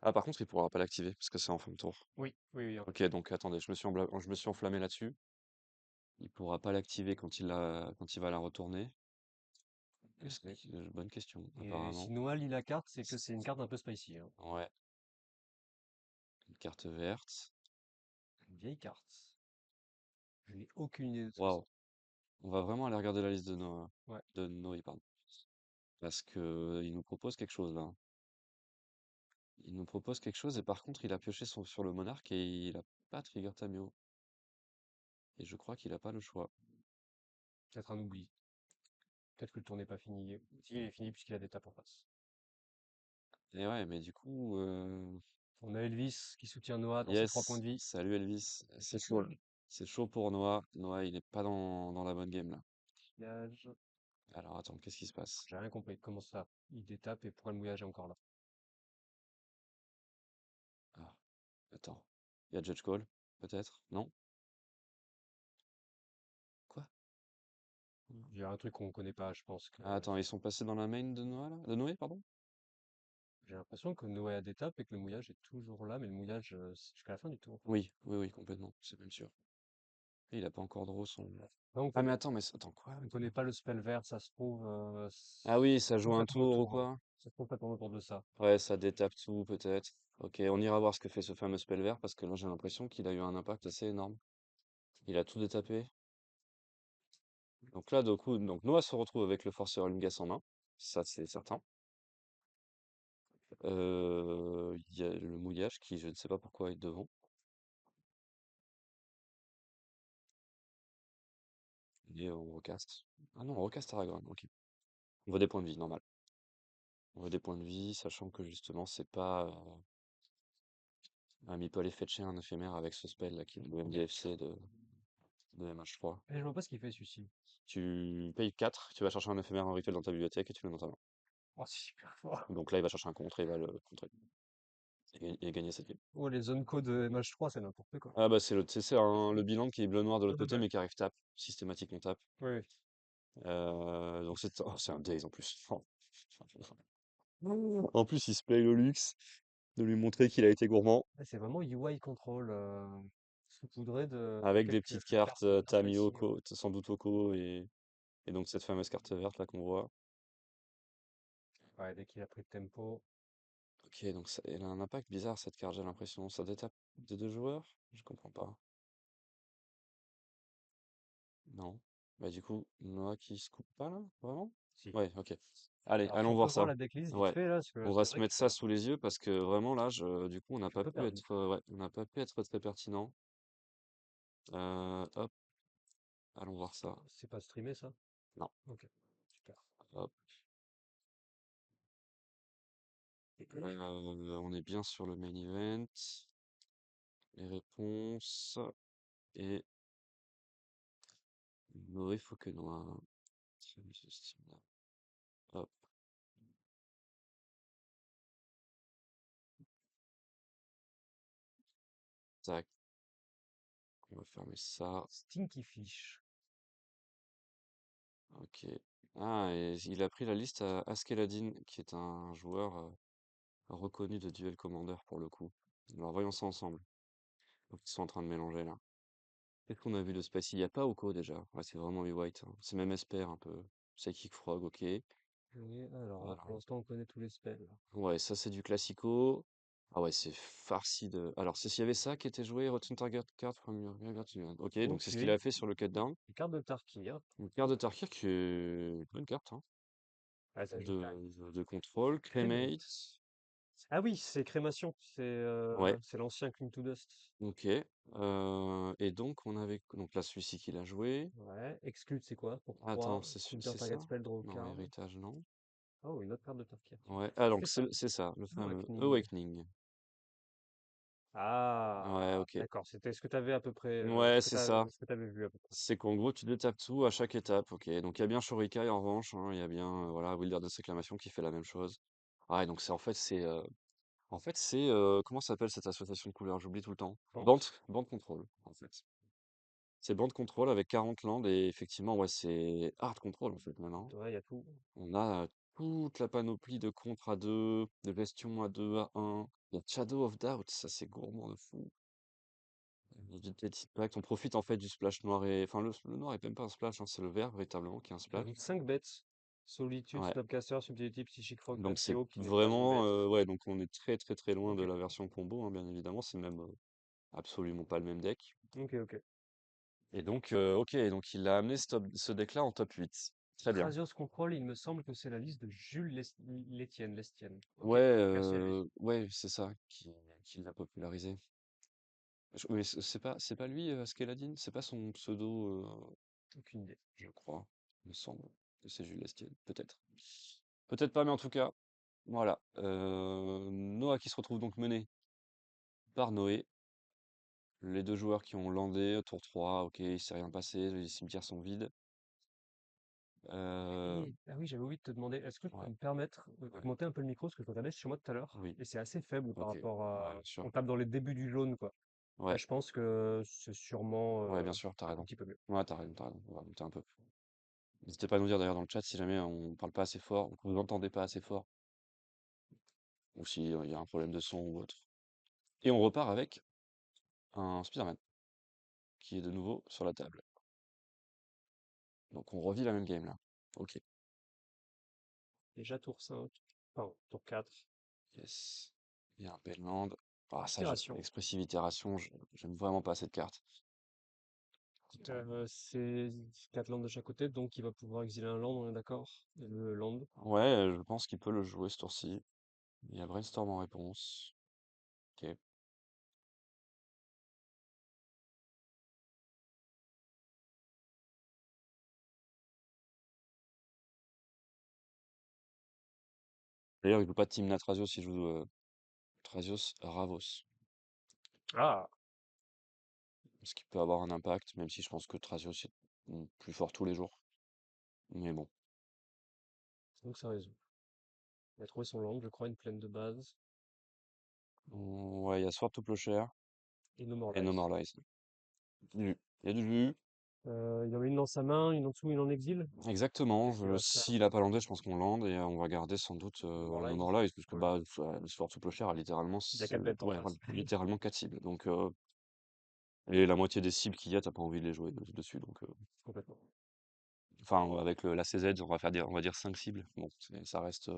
Ah, par contre, il pourra pas l'activer parce que c'est en fin de tour. Oui, oui, oui, en Ok, effet. donc attendez, je me suis enflammé là-dessus. Il pourra pas l'activer quand il va la retourner. Bonne question, Et si apparemment. Noah lit la carte, c'est que c'est une carte un peu spicy, hein. Ouais, une carte verte. Une vieille carte. Je n'ai aucune idée de ce que c'est. Waouh. On va vraiment aller regarder la liste Ouais. de Noé, pardon. Parce que il nous propose quelque chose là. Il nous propose quelque chose et par contre, il a pioché sur le monarque et il a pas trigger Tamio. Et je crois qu'il a pas le choix. Peut-être un oubli. Peut-être que le tour n'est pas fini. Si, il est fini puisqu'il a des tapes en face. Et ouais, mais du coup, On a Elvis qui soutient Noah dans ses 3 points yes, de vie. salut Elvis. C'est chaud. C'est chaud pour Noah. Noah, il est pas dans la bonne game là. Mouillage. Alors attends, qu'est-ce qui se passe? J'ai rien compris. Comment ça? Il détape et pourquoi le mouillage est encore là? Ah, attends. Il y a Judge Call, peut-être? Non? Quoi? Il y a un truc qu'on connaît pas, je pense que. Ah, attends, ils sont passés dans la main de Noah là? De Noé, pardon? J'ai l'impression que Noé a des tapes et que le mouillage est toujours là, mais le mouillage, c'est jusqu'à la fin du tour. Oui, oui, oui, complètement, c'est même sûr. Il a pas encore draw son. Non, Ah mais attends, mais attends quoi? on connaît pas le spell vert, ça se trouve, Ah oui, ça ça se trouve, joue ça un tourne tour ou autour, hein. quoi? Ça se trouve, ça tourne autour de ça. Ouais, ça détape tout peut-être. Ok, on ira voir ce que fait ce fameux spell vert parce que là j'ai l'impression qu'il a eu un impact assez énorme. Il a tout détapé. Donc là, du coup, donc Noah se retrouve avec le forceur Lungas en main. Ça, c'est certain. Il y a le mouillage qui, je ne sais pas pourquoi, est devant. Et on recaste. Ah non, on recaste Aragorn, ok. On veut des points de vie, normal. On veut des points de vie, sachant que justement, c'est pas. Ah, mais il peut aller fetcher un éphémère avec ce spell là, qui est le MDFC de MH3. Et je vois pas ce qu'il fait celui-ci. Tu payes 4, tu vas chercher un éphémère en rituel dans ta bibliothèque et tu le mets dans ta main. Oh, c'est super fort. Donc là, il va chercher un contre et il va le contrer. Et gagner cette game. Oh, les zones code MH3, c'est n'importe quoi. Ah bah c'est le bilan qui est bleu noir de l'autre côté Ouais. mais qui arrive tape, systématiquement tape. Oui, oui. Donc c'est un Daze en plus. En plus il se paye le luxe de lui montrer qu'il a été gourmand Ouais, c'est vraiment UI control, saupoudré de avec des quelques petites cartes cartes bien spicy, hein. Tami sans doute Oko et donc cette fameuse carte verte là qu'on voit. Ouais, dès qu'il a pris le tempo. Ok donc elle a un impact bizarre cette carte j'ai l'impression. Ça détape de deux joueurs? Je comprends pas. Non. Bah du coup, Noah qui se coupe pas là? Vraiment? Si. Ouais, ok. Allez, Alors, si allons on peut voir voir ça. la decklist vite Ouais. fait là, parce que On va c'est se vrai que mettre ça sous les yeux parce que vraiment là, du coup, on je n'a suis un pas peu pu perdu. être, ouais, on n'a pas pu être très pertinent. Hop, allons voir ça. C'est pas streamé ça? Non. Ok, super. Hop. On est bien sur le main event. Les réponses. Et Noé faut que Noah. Ce style-là. Hop, tac. On va fermer ça. Stinky Fish. Ok. Ah, et il a pris la liste à Askeladin, qui est un joueur reconnu de Duel Commander pour le coup. Alors voyons ça ensemble. Donc ils sont en train de mélanger là. Qu'est-ce qu'on a vu de Spicy? Il n'y a pas Oko déjà. Ouais, c'est vraiment White, hein. C'est même Esper un peu. Psychic Frog, ok. Et alors là, pour Voilà. l'instant, on connaît tous les spells. Ouais, ça c'est du classico. Ah ouais, c'est farci de. Alors, c'est s'il y avait ça qui était joué, Return Target Card from your graveyard Ok, donc c'est Ok. ce qu'il a fait sur le cutdown. Les cartes de Tarkir. Une carte de Tarkir qui est une bonne carte, hein. Ah, ça joue quand même. De contrôle. Cremate. Cremate. Ah oui, c'est Crémation. Ouais. C'est l'ancien Cling to Dust. Ok. Et donc, on avait. Donc là, celui-ci qu'il a joué. Ouais. Exclude, c'est quoi? Pour Attends, 3, counter c'est target ça? spell, draw Non, card. héritage, non. Oh, une autre carte de Tarkir. Ouais. Ah, donc C'est ça. c'est ça, le fameux Awakening. Awakening. Ouais, Ah, ok. d'accord. C'était ce que tu avais à peu près, Ouais, c'est ça. ce que tu avais vu à peu près. C'est qu'en gros, tu détapes tout à chaque étape. Ok. Donc, il y a bien Shurikai en revanche, hein. Il y a bien, voilà, Wilderness Réclamation qui fait la même chose. Ouais, donc c'est en fait, c'est, comment s'appelle cette association de couleurs? J'oublie tout le temps. Bon, Band Control, en fait. C'est Band Control avec 40 landes et effectivement, ouais, c'est Hard Control, en fait, maintenant. ouais, il y a tout. On a toute la panoplie de contre à 2, de gestion à 2 à 1. Il y a Shadow of Doubt, ça c'est gourmand de fou. Du Petit Impact, on profite en fait du splash noir et. Enfin, le noir est même pas un splash, hein, c'est le vert véritablement qui est un splash. 5 bêtes. Solitude, Ouais. Snapcaster, Subtility, Psychic Frog, Donc c'est Patio, qui n'est pas une vraiment. bête. Ouais, donc on est très très très loin Ok, de la version combo, hein, bien évidemment. C'est même absolument pas le même deck. ok, ok. Et donc, ok, donc il a amené ce deck-là en top 8. Très bien. Thrasios Control, il me semble que c'est la liste de Jules Lestienne. Ok, Ouais, merci à lui. ouais, c'est ça qui l'a popularisé. Oui, c'est pas lui, Skeladin, c'est pas son pseudo, Aucune idée. je crois, il me semble que c'est Jules Lestienne, peut-être. Peut-être pas, mais en tout cas, voilà. Noah qui se retrouve donc mené par Noé. Les deux joueurs qui ont landé, tour 3, ok, il s'est rien passé, les cimetières sont vides. Euh, Ah oui, j'avais oublié de te demander, est-ce que tu peux ouais, me permettre ouais, de monter un peu le micro, parce que je regardais chez moi tout à l'heure, oui, et c'est assez faible par ok, rapport ouais, à... bien sûr. On tape dans les débuts du jaune, quoi. Et Ouais, je pense que c'est sûrement ouais, bien sûr, t'as un raison. petit peu mieux. Ouais, t'as raison, on va monter un peu. N'hésitez pas à nous dire d'ailleurs dans le chat si jamais on parle pas assez fort, ou que vous entendez pas assez fort, ou si il y a un problème de son ou autre. Et on repart avec un Spider-Man. qui est de nouveau sur la table. Donc on revit la même game là. Ok. Déjà tour 5. Enfin, tour 4. Yes. Il y a un Penland. Ah, ça, Itération. Expressive Itération, j'aime vraiment pas cette carte. C'est 4 landes de chaque côté, donc il va pouvoir exiler un land, on est d'accord? Et le land. Ouais, je pense qu'il peut le jouer ce tour-ci. Il y a Brainstorm en réponse. Ok. D'ailleurs, il joue pas de Team Trasios, il joue Trasios Ravos. Ah! Ce qui peut avoir un impact, même si je pense que Trasios est plus fort tous les jours. Mais bon. Donc ça résout. Il a trouvé son land, je crois, une plaine de base. Ouais, il y a Sword to Plowshare Et No More et No Lies. More Lies. Du jus. Il y a du jus. Il en a une dans sa main, une en dessous, une en exil. Exactement. Qu'est-ce qu'il va faire? S'il a pas landé, je pense qu'on lande et on va garder sans doute No More No Lies? More Lies, parce que Ouais. bah, le Sword to Plowshare a littéralement, Il y a 4 bêtes en ouais, voilà, face. littéralement 4 cibles. Donc, et la moitié des cibles qu'il y a, t'as pas envie de les jouer dessus. Donc, Complètement. enfin, avec la CZ, on va dire 5 cibles. Bon, ça reste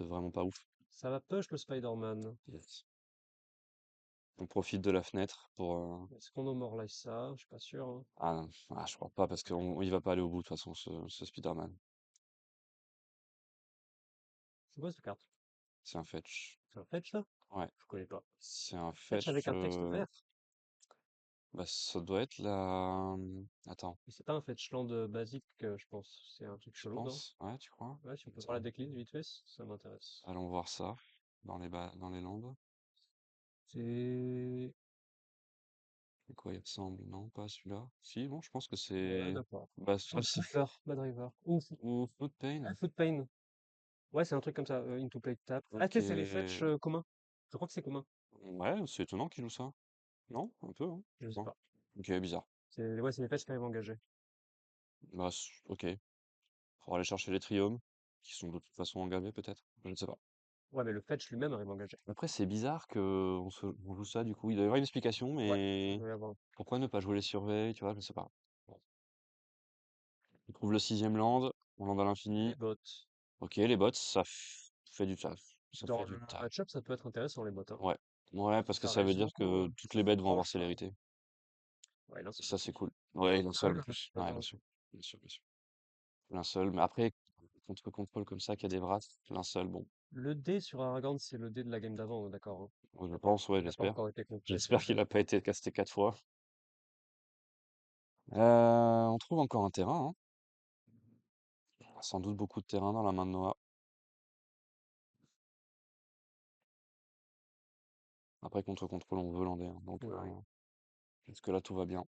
vraiment pas ouf. Ça va push le Spider-Man. Yes. On profite de la fenêtre pour. Est-ce qu'on No More Lies ça? Je suis pas sûr, hein. Ah, non, ah, je crois pas parce qu'il va pas aller au bout de toute façon, ce Spider-Man. C'est quoi cette carte? C'est un fetch. C'est un fetch ça? Ouais, Je connais pas. c'est un Fetch fetch. avec un texte vert? Bah, ça doit être la. Attends, Mais c'est pas un fetch land basique, je pense. C'est un truc je chelou, non? pense. Ouais, tu crois? Ouais, si on peut voir la Attends, décline vite fait, ça m'intéresse. allons voir ça dans les landes. C'est... Et quoi, il ressemble? Non, pas celui-là. Si, bon, je pense que Ouais, c'est. d'accord. Bah, Bad River, Bad River. ou Flood Ah, Pain. Foot Pain. Ouais, c'est un truc comme ça, Into Play Tap. Ah, Ok. tu sais, c'est les fetch communs. Je crois que c'est commun. Ouais, c'est étonnant qu'il joue ça. Non? Un peu, hein? Je sais Ouais. pas. Ok, bizarre. Ouais, c'est les fetch qui arrivent engagés. Bah, ok. Faudra aller chercher les triomes, qui sont de toute façon engagés peut-être. Je ne sais pas. Ouais, mais le fetch lui-même arrive engagé. Après, c'est bizarre que on joue ça du coup. Il doit y avoir une explication, Ouais, il mais doit y avoir pourquoi ne pas jouer les surveilles, tu vois, je sais pas. Bon. On trouve le sixième land, on land à les l'infini. bots. Ok, les bots, fait du taf. Ça Dans fait le du taf. match-up, ça peut être intéressant, les bots, hein. Ouais. Ouais, parce que Ça ça veut résout, dire que toutes les bêtes vont avoir proche, là. célérité. Ouais, là, Et c'est ça, c'est aussi. cool. Ouais, d'un seul en Contrôle, plus. Ouais, bien attends. sûr. Bien sûr, bien sûr. L'un seul. Mais après, contre contrôle comme ça, qu'il y a des brats, l'un seul, bon. Le dé sur Aragorn, c'est le dé de la game d'avant, d'accord, hein. Je pense, ouais, Il n'a pas j'espère. encore été complet, c'est J'espère le qu'il dé. a pas été casté 4 fois. On trouve encore un terrain, hein. Sans doute beaucoup de terrain dans la main de Noah. Après, contre contrôle, on veut lander, hein. Donc, Oui, oui. jusque-là, tout va bien.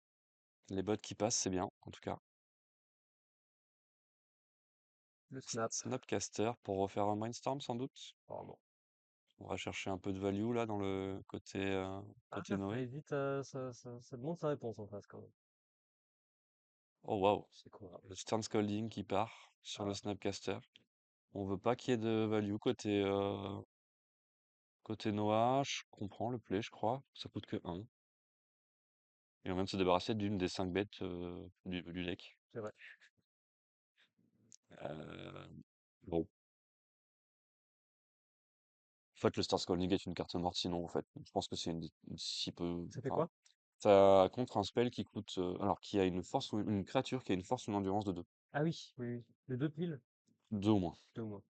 Les bots qui passent, c'est bien, en tout cas. Le snap. Snapcaster pour refaire un brainstorm, sans doute. Oh non. On va chercher un peu de value, là, dans le Ah, côté faut Noé. évite, ça demande sa réponse en face, quand même. Oh, waouh! C'est quoi? Le Stern Scolding qui part sur le Ah, Snapcaster. On veut pas qu'il y ait de value côté Noah. Je comprends le play, je crois. Ça coûte que 1. Et on vient de se débarrasser d'une des 5 bêtes du deck. c'est vrai. Euh, bon. En fait, le Star Scrolling est une carte morte sinon, en fait. Je pense que c'est si peu. Ça fait Enfin, quoi? ça contre un spell qui coûte. Alors, qui a une force ou une créature qui a une force ou une endurance de 2. Ah oui, oui, oui. Le 2 piles? 2 au moins. 2 au moins.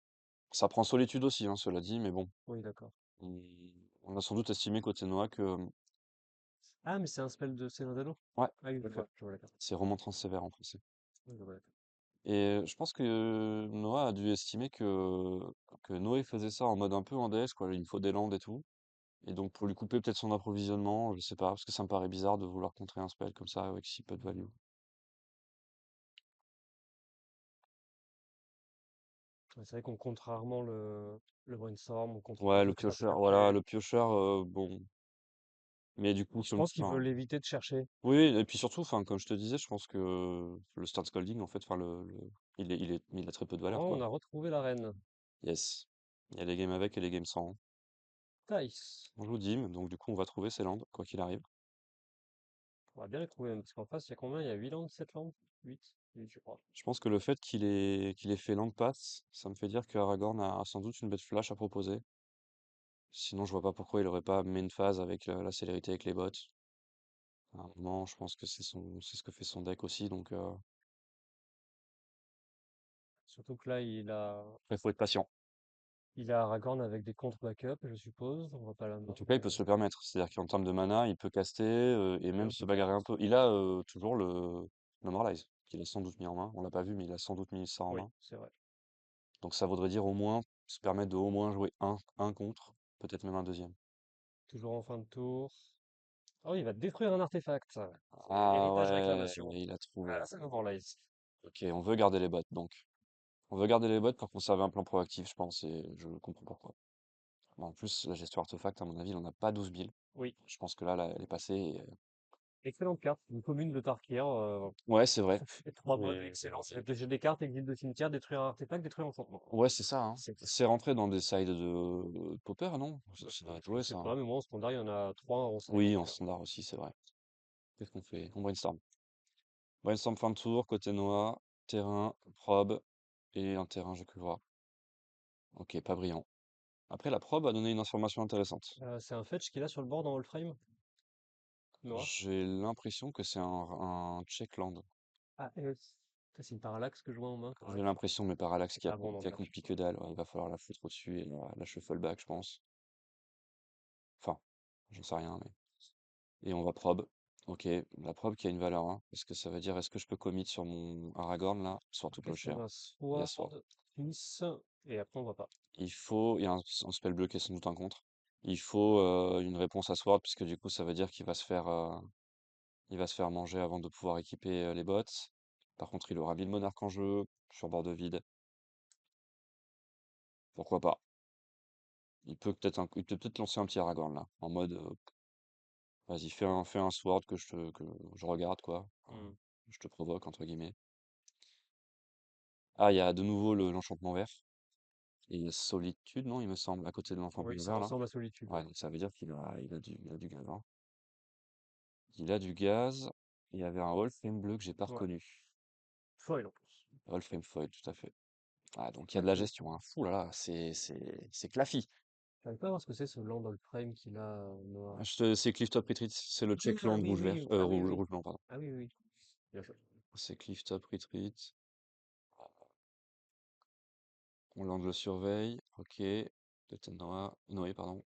Ça prend solitude aussi, hein, cela dit, mais bon. Oui, d'accord. On, on a sans doute estimé côté Noah que. Ah, mais c'est un spell de Seigneur d'Anneau? Ouais, Ah oui, tout à fait. je vois la carte. C'est Remontrance sévère en français. Oui, je vois la carte. Et je pense que Noah a dû estimer que Noé faisait ça en mode un peu en DS, quoi. Il me faut des landes et tout. Et donc pour lui couper peut-être son approvisionnement, je sais pas, parce que ça me paraît bizarre de vouloir contrer un spell comme ça avec si peu de value. Ouais, c'est vrai qu'on compte rarement le brainstorm, on compte Ouais, le plutôt les cartes piocheur, voilà, capturées. le piocheur, bon. Mais du coup, Je pense qu'ils enfin, veulent éviter de chercher. oui, et puis surtout, enfin, comme je te disais, je pense que le Start Scolding, en fait, enfin, il a très peu de valeur, Oh, quoi. on a retrouvé la reine. Yes. Il y a les games avec et les games sans. Thaïs. On joue Dim, donc du coup, on va trouver ces landes, quoi qu'il arrive. On va bien les trouver, parce qu'en face, il y a combien? Il y a 8 landes, 7 landes? 8, 8, je crois. Je pense que le fait qu'il ait fait Land Pass, ça me fait dire que Aragorn a sans doute une bête flash à proposer. Sinon, je vois pas pourquoi il aurait pas main phase avec la célérité avec les bots. À un moment, je pense que c'est ce que fait son deck aussi, donc Surtout que là, après, faut être patient. il a Aragorn avec des contre backup, je suppose. On va pas la En tout cas, il peut se le permettre. C'est-à-dire qu'en termes de mana, il peut caster et et même on se peut bagarrer un cast. peu. Il a toujours le Morlise, qu'il a sans doute mis en main. On l'a pas vu, mais il a sans doute mis ça en Oui, main. c'est vrai. Donc ça voudrait dire au moins se permettre de au moins jouer un contre, peut-être même un deuxième. Toujours en fin de tour. Oh, il va détruire un artefact. Et Ah héritage ouais, réclamation. il a trouvé. Ah, ça nous rend lice. Ok, on veut garder les bots, donc. On veut garder les bots pour conserver un plan proactif, je pense, et je comprends pourquoi. Bon, en plus, la gestion artefact, à mon avis, il en a pas 12 000. Oui. Je pense que là, elle est passée. Excellente carte. Une commune de Tarkir. Ouais, c'est vrai. Ça fait 3 modes, Mais excellent. C'est piocher des cartes, exil de cimetière, détruire un artefact, détruire un enchantement. ouais, c'est ça, hein. C'est C'est rentré dans des sides de Popper, non? Ça doit être Je ouais, sais ça, hein. pas, mais moi en standard, il y en a 3 en side en Oui, tout en cas. standard aussi, c'est vrai. Qu'est-ce qu'on fait? On brainstorm. Brainstorm fin de tour, côté noix, terrain, probe, et un terrain, j'ai cru voir. Ok, pas brillant. Après, la probe a donné une information intéressante. C'est un fetch qu'il a sur le board en Wallframe? Noah? J'ai l'impression que c'est un checkland. Ah, c'est une parallaxe que je vois en main. J'ai l'impression, mais Parallax C'est pas bon qui donc là, je sais accomplit pas. que dalle. Ouais, il va falloir la foutre au-dessus et la shuffle back, je pense. Enfin, j'en sais rien, mais. Et on va probe. Ok, la probe qui a une valeur 1. Est-ce que ça veut dire, est-ce que je peux commit sur mon Aragorn là? Sword to Qu'est-ce qu'on Plowshare. a? Yes, Sword. Sword, Peace, et après on voit pas. Il y a un spell bleu qui est sans doute un contre. Il faut une réponse à Sword, puisque du coup, ça veut dire il va se faire manger avant de pouvoir équiper les bots. Par contre, il aura 1000 monarques en jeu, sur bord de vide. Pourquoi pas? Il peut peut-être lancer un petit Aragorn là, en mode vas-y, fais un sword que je regarde quoi. Hmm. Je te provoque entre guillemets. Ah, il y a de nouveau l'enchantement vert. Et il y a solitude, non, il me semble, à côté de Oui, l'enchantement ça vert là. ressemble à Solitude, Ouais, oui. donc ça veut dire il a du gaz, hein. Il a du gaz. Il y avait un Wolframe bleu que j'ai pas Ouais, reconnu. foil en plus. Wolframe foil, tout à fait. Ah, donc il y a de la Ok. gestion, hein. Fou là là, c'est clafy. J'arrive pas à voir ce que c'est ce land dans le frame qu'il a, Noah. C'est Clifftop Retreat, c'est le Ah checkland oui, rouge vert, oui, ah oui, oui. rouge blanc, pardon. Ah oui, oui, oui. Bien joué. C'est Clifftop Retreat. On lance le surveille, ok. Peut-être Noé, pardon.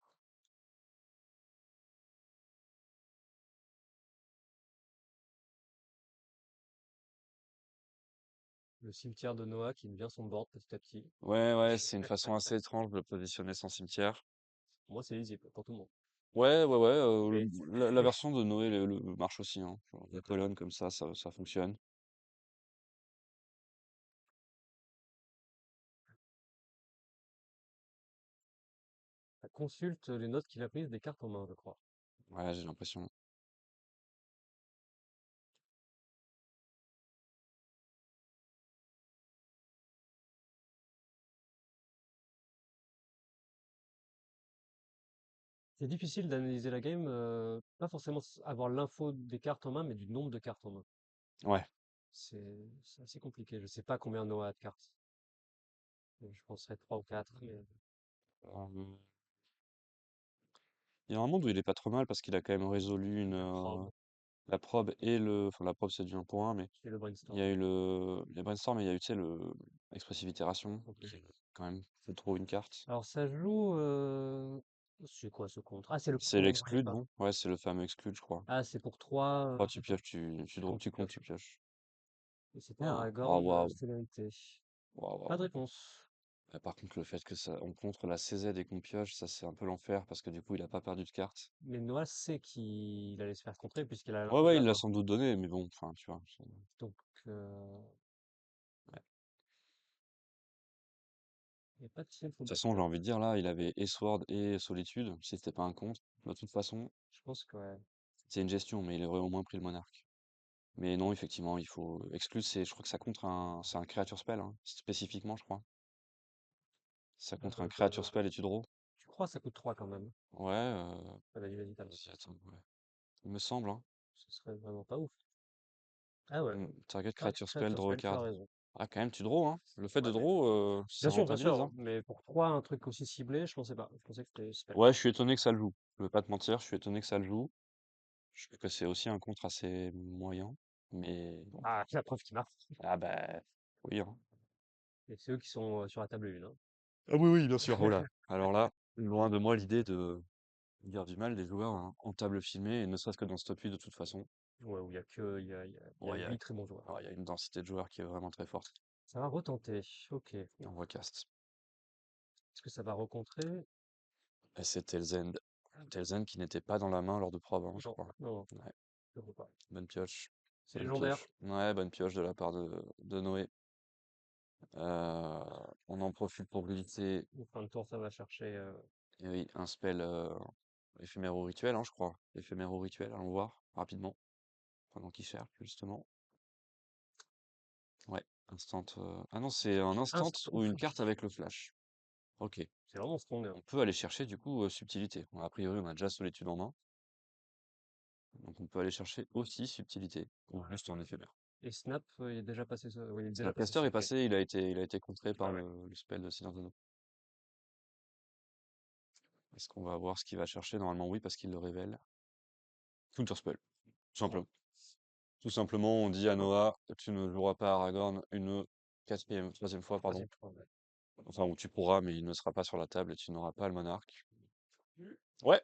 Le cimetière de Noah qui devient son board petit à petit. Ouais, ouais, c'est une façon assez étrange de le positionner sans cimetière. Pour moi, c'est lisible pour tout le monde. Ouais, ouais, ouais, Mais la version de Noé marche aussi, hein. Genre, la d'accord. colonne comme ça fonctionne. Ça consulte les notes qu'il a prises des cartes en main, je crois. Ouais, j'ai l'impression. C'est difficile d'analyser la game, pas forcément avoir l'info des cartes en main, mais du nombre de cartes en main. Ouais. C'est assez compliqué. Je sais pas combien Noah a de cartes. Je penserais 3 ou 4, mais Euh, Il y a un monde où il est pas trop mal parce qu'il a quand même résolu la probe la probe enfin la probe c'est du 1 pour 1, mais et le il y a brainstorm. eu les brainstorm et il y a eu, tu sais, expressive itération, Ok. qui quand même fait trop une carte. Alors ça joue, c'est quoi ce contre? Ah, c'est le contre C'est dont on ne parlait l'exclude, pas. non? Ouais, c'est le fameux exclude, je crois. Ah, c'est pour 3, 3, tu d'accord. pioches, Tu comptes, tu tu pioches. pioches. Et c'était Oh, oh Aragorn, waouh, célérité. waouh, Pas de waouh. réponse. Par contre, le fait que on contre la CZ et qu'on pioche, ça c'est un peu l'enfer parce que du coup il a pas perdu de carte. Mais Noah sait qu'il allait se faire contrer puisqu'il a Ouais, l'info de ouais, la il l'a main. sans doute donné, mais bon, enfin, tu vois. Donc, Ouais. il n'y a pas de siècle au De toute façon, j'ai backup. envie de dire là, il avait et Sword et Solitude, si c'était pas un contre. De toute façon, Je pense que ouais. c'est une gestion, mais il aurait au moins pris le monarque. Mais non, effectivement, il faut exclure, je crois que ça contre c'est un creature spell, hein, spécifiquement, je crois. Ça contre un creature Euh, spell et tu draw. tu crois que ça coûte 3 quand même? Ouais, Ah, vas-y, vas-y, t'as le attends, ouais. Il me semble, hein. ce serait vraiment pas ouf. Ah ouais, Target ouais, creature spell, Creature draw a Spell, tu as card. raison. Ah, quand même, tu draw, hein. Le fait de Ouais. draw, ça Bien rentabilise, sûr, hein. mais pour 3 un truc aussi ciblé, je pensais pas. Je pensais que c'était Spell. Ouais, je suis étonné que ça le joue. Je vais pas te mentir, je suis étonné que ça le joue. Je trouve que c'est aussi un contre assez moyen. Mais bon. Ah, la preuve qui marche. Ah bah oui, hein. Et c'est eux qui sont sur la table 1, hein. Ah oui, oui, bien sûr. Oh là. Alors là, loin de moi l'idée de dire du mal des joueurs en table filmée, et ne serait-ce que dans ce top 8 de toute façon. Ouais, où il y a que, il y a Ouais, 8 très bons joueurs. il y a une densité de joueurs qui est vraiment très forte. Ça va retenter. Ok. On voit cast. Est-ce que ça va recontrer? Et c'est Telzend. Telzend qui n'était pas dans la main lors de Pro 20, je Non, crois. non, non, Ouais, je vois pas. bonne pioche. C'est Bonne légendaire. pioche. Ouais, bonne pioche de la part de Noé. Euh, on en profite pour glisser, En fin de tour, ça va chercher. eh oui, un spell éphéméro rituel, hein, je crois. Éphéméro rituel, allons voir rapidement, pendant qu'il cherche, justement. Ouais, instant. Ah non, c'est un instant ou une carte avec le flash. Ok. C'est vraiment strong, hein. On peut aller chercher du coup subtilité. Bon, a priori, on a déjà solitude en main. Donc on peut aller chercher aussi subtilité. Ou juste en éphémère. Et Snap, il est déjà passé. Oui, il est déjà passé Snapcaster ça. est Ok. passé, il a été contré Ah par ouais. le spell de Silence d'Anneau. Est-ce qu'on va voir ce qu'il va chercher? Normalement oui, parce qu'il le révèle. Counterspell, tout Oh, simplement. Tout simplement, on dit à oh, Noah, tu ne joueras pas Aragorn une troisième fois, pardon. troisième fois, ouais. Enfin, où tu pourras, mais il ne sera pas sur la table et tu n'auras pas le monarque. Ouais,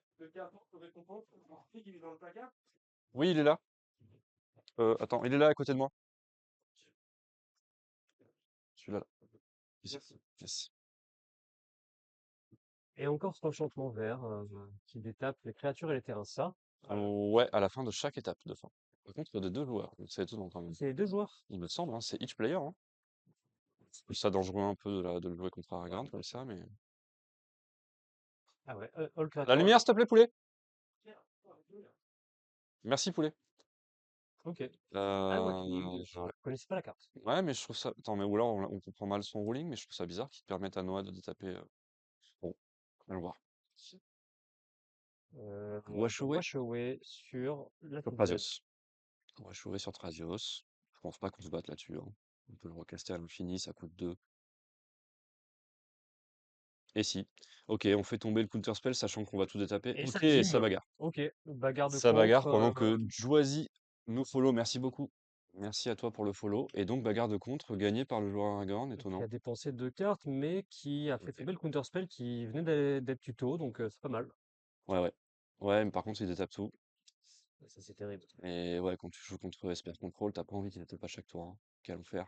oui, il est là. Attends, il est là à côté de moi. Celui-là, là. Ici. Yes. Et encore cet enchantement vert qui détape les créatures et les terrains. Ça, Ouais, à la fin de chaque étape de fin. Par contre, de deux joueurs, donc c'est étonnant quand même. c'est les deux joueurs. Il me semble, hein, c'est each player, hein. Je trouve ça dangereux un peu de le jouer contre Aragorn comme ça, mais. Ah ouais, All La Creature. lumière, s'il te plaît, poulet! Merci, poulet. Ok. Ah ouais, je Ouais. connaissais pas la carte. Ouais, mais je trouve ça. Attends, mais ou alors on comprend mal son ruling, mais je trouve ça bizarre qu'il permette à Noah de détaper. Bon, allons voir. Wash away Wash Away sur la sur Tilted. Thrasios. Wash away sur Thrasios. Je pense pas qu'on se batte là-dessus, hein. On peut le recaster à l'infini, ça coûte 2. Et si. Ok, on fait tomber le counterspell, sachant qu'on va tout détaper. Et ça Ok, ça gym. bagarre. Ok. Bagarre de Ça bagarre contre. pendant que Joisy nous follow. Merci beaucoup. Merci à toi pour le follow. Et donc, bagarre de contre, gagnée par le joueur Aragorn, Qui étonnant. a dépensé 2 cartes, mais qui a fait Ok. tomber le counterspell qui venait d'être tuto, donc c'est pas mal. Ouais, ouais. Ouais, mais par contre, il détape tout. Ça, c'est terrible. Et ouais, quand tu joues contre Esper Control, t'as pas envie qu'il détape à chaque tour, hein. Quel enfer.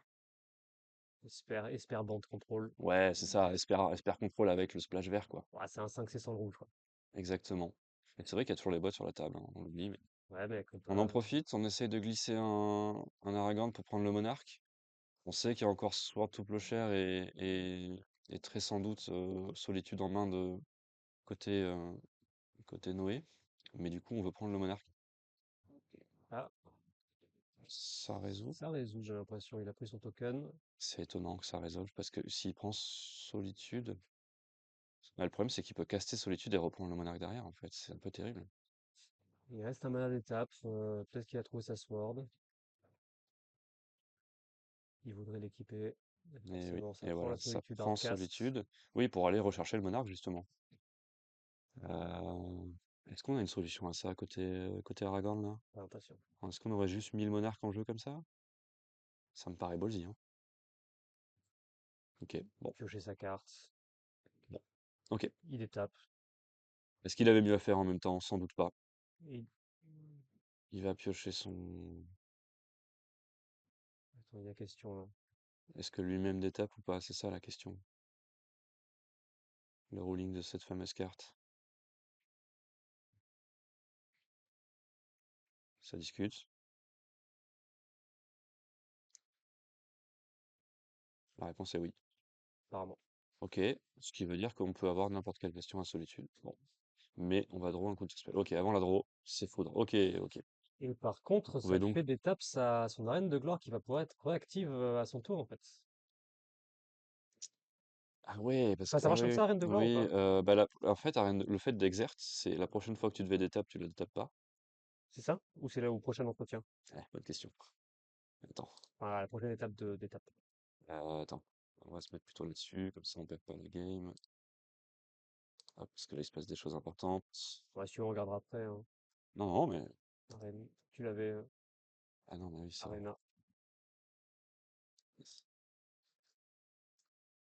Esper Band Control. Ouais, c'est ça, Esper Control avec le splash vert, quoi. Ouais, c'est un 5 c'est sans le rouge, quoi. Exactement. Et c'est vrai qu'il y a toujours les bots sur la table, hein, on l'oublie, mais. Ouais, mais comme On en pas. profite, on essaye de glisser un Aragorn pour prendre le monarque. On sait qu'il y a encore Sword to Plowshare et très sans doute Solitude en main de côté, côté Noé. Mais du coup, on veut prendre le monarque. Ah, Ça résout. ça résout, j'ai l'impression. Il a pris son token. C'est étonnant que ça résolve parce que s'il prend Solitude, bah, le problème c'est qu'il peut caster Solitude et reprendre le monarque derrière en fait. C'est un peu terrible. Il reste un mana d'étape. Peut-être qu'il a trouvé sa sword. Il voudrait l'équiper. Et Et oui, forcément, ça et prend voilà, la ça solitude prend hardcast. Solitude. Oui, pour aller rechercher le monarque justement. Euh, Est-ce qu'on a une solution à ça côté Aragorn là? Pas impatient. Est-ce qu'on aurait juste 1000 monarques en jeu comme ça? Ça me paraît ballsy, hein. Ok, bon, Piocher sa carte. bon. Ok. Il étape. Est-ce qu'il avait mieux à faire en même temps? Sans doute pas. Et... Il va piocher son. Attends, il y a question là. Est-ce que lui-même détape ou pas? C'est ça la question. Le ruling de cette fameuse carte. Ça discute. La réponse est oui. Apparemment. Ok, ce qui veut dire qu'on peut avoir n'importe quelle question à solitude. Bon, mais on va draw un counterspell. Ok, avant la draw, c'est foudre. Ok, ok. Et par Vous contre, pouvez ça donc. fait d'étape son arène de gloire qui va pouvoir être réactive à son tour en fait. Ah ouais, parce Enfin, que. ça Ah marche comme oui, ça, arène de gloire ou oui, pas? bah en fait, le fait d'exert, c'est la prochaine fois que tu devais détape, tu le détapes pas. C'est ça? Ou c'est là au prochain entretien? Bonne question. Attends, Enfin, à la prochaine étape d'étape. attends. On va se mettre plutôt là-dessus, comme ça on perd pas la game. Hop, parce que là il se passe des choses importantes. Ouais, si tu veux, on regardera après, hein. Non, non, mais... Tu l'avais, Ah non, mais oui, c'est vrai. Arena.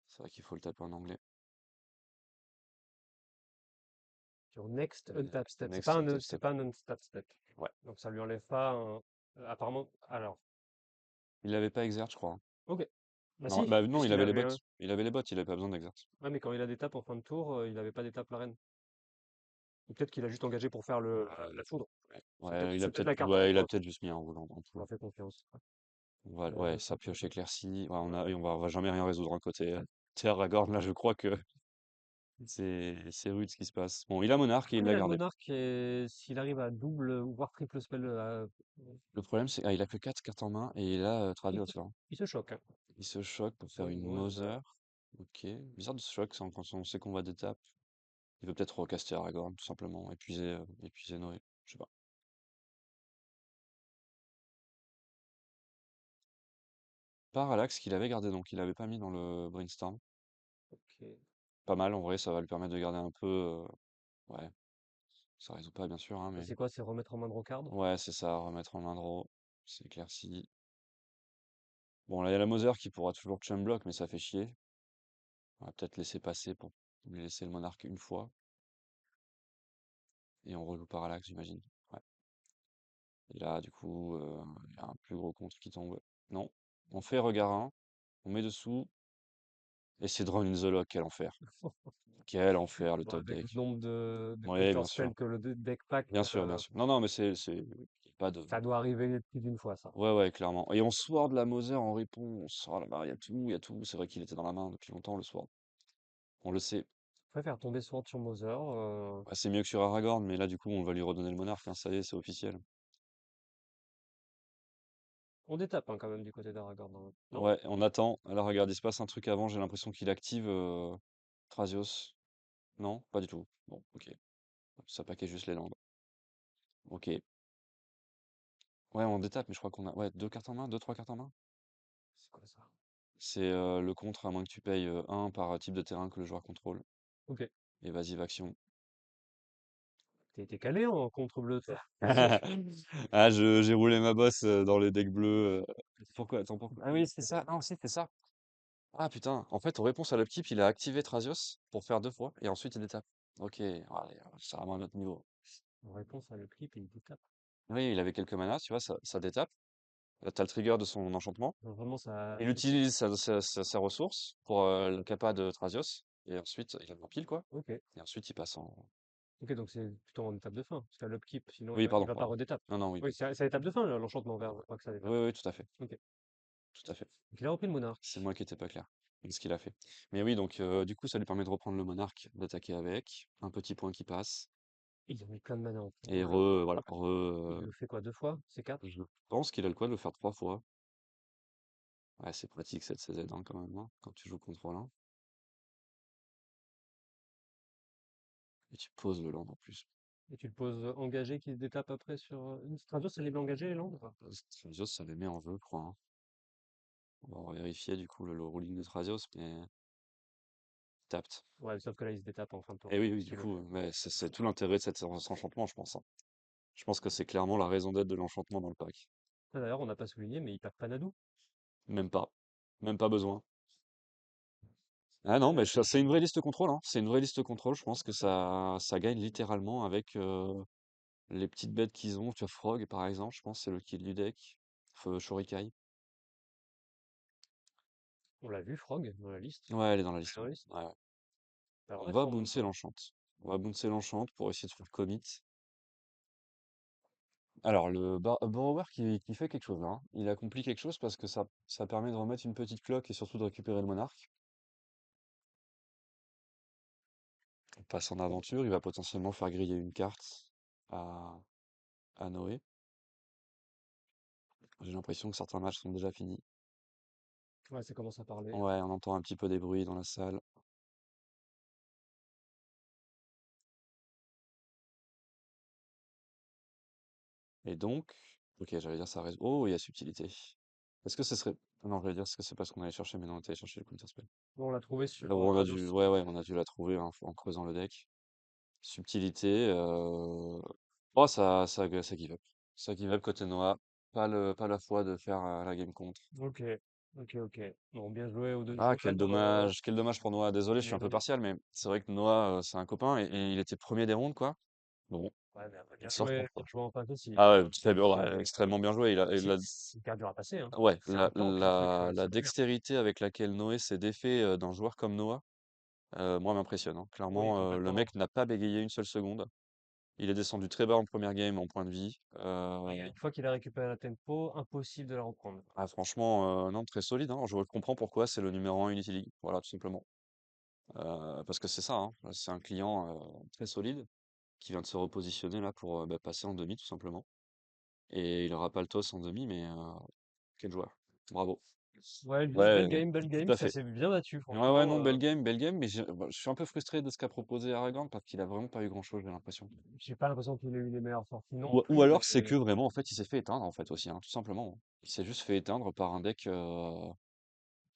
C'est vrai qu'il faut le taper en anglais. Sur Next Untap Step. Next on tap C'est step. pas un Untap Step. Ouais. Donc ça lui enlève pas apparemment. Alors, Il l'avait pas exert, je crois, hein. ok. Bah Non, si, bah non, il puisqu'il avait les avait un. bottes. Il avait les bottes, il avait pas besoin d'exert. Ouais, mais quand il a des tapes en fin de tour, il avait pas d'étape la reine. Ou peut-être qu'il a juste engagé pour faire la foudre. Ouais, ouais, C'est peut-être la carte ouais, il a contre. peut-être juste mis un roulant en On poule. leur fait confiance. Ouais, Euh, ça pioche éclairci. Ouais, on va jamais rien résoudre en côté Terre Ragorn. Là, je crois que c'est rude ce qui se passe. Bon, il a Monarque et il Après, il l'a a le gardé. monarque et s'il arrive à double ou voire triple spell, Le problème, c'est il a que 4 cartes en main et il a il, Travios là. il se choque, hein. Il se choque pour faire Ouais, une ouais, Mother. Ok. Bizarre de se choquer quand on sait qu'on va d'étape. Il veut peut-être recaster Aragorn, tout simplement. Épuiser Noé. Je sais pas. Parallax qu'il avait gardé, donc il avait pas mis dans le brainstorm. ok. Pas mal, en vrai, ça va lui permettre de garder un peu. Ouais, ça résout pas, bien sûr, hein, Ça, mais. c'est quoi? C'est remettre en main de Rocard? Ouais, c'est ça, remettre en main draw. C'est éclairci. Bon, là, il y a la Mother qui pourra toujours chum block, mais ça fait chier. On va peut-être laisser passer pour lui laisser le monarque une fois. Et on rejoue Parallax, j'imagine. Ouais. Et là, du coup, il y a un plus gros contre qui tombe. Non. On fait regard 1, on met dessous, et c'est Drawn in the Lock, quel enfer. Quel enfer, le Bon, top avec le deck. nombre de Ouais, bien sûr. counterspells que le deck pack, Bien sûr, bien sûr. Non, non, mais pas de... ça doit arriver plus d'une fois, ça. Ouais, ouais, clairement. Et on sword la Mother en réponse. Oh là là, il y a tout, il y a tout. C'est vrai qu'il était dans la main depuis longtemps, le sword. On le sait. Je préfère tomber Sword sur Mother. Ouais, c'est mieux que sur Aragorn, mais là, du coup, on va lui redonner le monarque, hein. Ça y est, c'est officiel. On détape, hein, quand même, du côté d'Aragorn, hein. Non? Ouais, on attend. Alors, regarde, il se passe un truc avant. J'ai l'impression qu'il active Thrasios. Non, pas du tout. Bon, ok. Ça paquet juste les landes. Ok. Ouais, on détape, mais je crois qu'on a... Ouais, deux cartes en main, deux, trois cartes en main. C'est quoi ça? C'est le contre, à moins que tu payes un par type de terrain que le joueur contrôle. Ok. Évasive action. T'as été calé en contre bleu, toi. Ah, j'ai roulé ma bosse dans les decks bleus. Pourquoi? Attends, pourquoi? Ah oui, c'est ça. Non, si, c'est ça. Ah putain, en fait, en réponse à l'upkeep, il a activé Thrasios pour faire deux fois, et ensuite il détape. Ok, allez, c'est vraiment un autre niveau. En réponse à le clip, il détape. Oui, il avait quelques manas, tu vois, ça détape. Là, t'as le trigger de son enchantement. Donc, vraiment, ça. Il utilise sa ressource pour le kappa de Thrasios, et ensuite, il a un pile, quoi. Ok. Et ensuite, il passe en... Ok, donc c'est plutôt en étape de fin. Parce qu'à l'upkeep, sinon Oui, il pardon, va pas pardon. redétape. Non, non, oui. Oui, c'est à l'étape de fin, l'enchantement vert, je crois que ça détape. Oui, oui, tout à fait. Ok. Tout à fait. Donc il a repris le C'est monarque. moi qui étais pas clair de ce qu'il a fait. Mais oui, donc du coup, ça lui permet de reprendre le monarque, d'attaquer avec, un petit point qui passe. Il a mis plein de mana en Et oh là là. voilà, Il le fait quoi, deux fois? C'est quatre? je pense qu'il a le quoi de le faire trois fois. Ouais, c'est pratique cette CZ hein, quand même, hein, quand tu joues contre l'un. Et tu poses le land en plus. Et tu le poses engagé qui se détape après sur une Stratos, elle est engagée, les landes? Strasios, ça les met en jeu, je crois, hein. On va vérifier du coup le ruling de Strasios, mais tapt. Ouais, sauf que là, il se détape en fin de tour. Et oui, oui, du S'il le coup, fait. mais c'est tout l'intérêt de cet enchantement, je pense, hein. Je pense que c'est clairement la raison d'être de l'enchantement dans le pack. Ah, d'ailleurs, on n'a pas souligné, mais il pack Panadou. Même pas. Même pas besoin. Ah non, mais c'est une vraie liste contrôle, hein. C'est une vraie liste contrôle. Je pense que ça gagne littéralement avec les petites bêtes qu'ils ont. Tu vois, Frog, par exemple, je pense que c'est le kill du deck. Shurikai. On l'a vu, Frog, dans la liste. Ouais, elle est dans la Elle est liste, dans ouais. la liste. Ouais, ouais. Pas On vrai, va fort même bouncer pas. l'enchant. On va bouncer l'enchant pour essayer de faire commit. Alors, le Borrower qui fait quelque chose, là, hein. Il accomplit quelque chose parce que ça permet de remettre une petite cloque et surtout de récupérer le monarque. On passe en aventure, il va potentiellement faire griller une carte à, à Noé. J'ai l'impression que certains matchs sont déjà finis. Ouais, ça commence à parler. Ouais, on entend un petit peu des bruits dans la salle. Et donc, ok, j'allais dire ça résout. Oh, il y a subtilité. Est-ce que ce serait. Non, j'allais dire, est-ce que c'est pas ce qu'on allait chercher, mais non, on était allé chercher le counterspell. Bon, on l'a trouvé Là sur où on a dû. Ados. Ouais, ouais, on a dû la trouver hein, en creusant le deck. Subtilité. Oh, ça give up. Ça give up côté Noah. Pas la foi de faire la game contre. Ok, ok. Bon, bien joué aux deux Ah, joueurs. quel dommage pour Noah. Désolé, je suis un peu Mais- partial, mais c'est vrai que Noah, c'est un copain et il était premier des rounds, quoi. Bon, Ouais, mais il sort bien pour. joué en face aussi. Ah ouais, très bien, ouais, extrêmement bien joué. C'est hyper dur à passer, hein. Ouais, C'est un tank, le truc, la c'est pas bien. dextérité avec laquelle Noé s'est défait d'un joueur comme Noah, moi, m'impressionne, hein. Oui, Clairement, le complètement. mec n'a pas bégayé une seule seconde. Il est descendu très bas en première game en point de vie. Oui, une fois qu'il a récupéré la tempo, impossible de la reprendre. Ah, franchement, non, très solide, hein. Je comprends pourquoi c'est le numéro 1 Unity League. Voilà, tout simplement. Parce que c'est ça, hein. C'est un client très solide qui vient de se repositionner là pour bah, passer en demi, tout simplement. Et il aura pas le toss en demi, mais quel joueur. Bravo. Ouais, Ouais, belle tout game, à ça fait. s'est bien battu, Ouais, ouais, franchement. non, belle game, mais bah, je suis un peu frustré de ce qu'a proposé Aragorn parce qu'il a vraiment pas eu grand-chose, j'ai l'impression. J'ai pas l'impression qu'il ait eu les meilleures sorties non Ou plus, alors c'est mais que vraiment, en fait, il s'est fait éteindre, en fait, aussi, hein, tout simplement, hein. Il s'est juste fait éteindre par un deck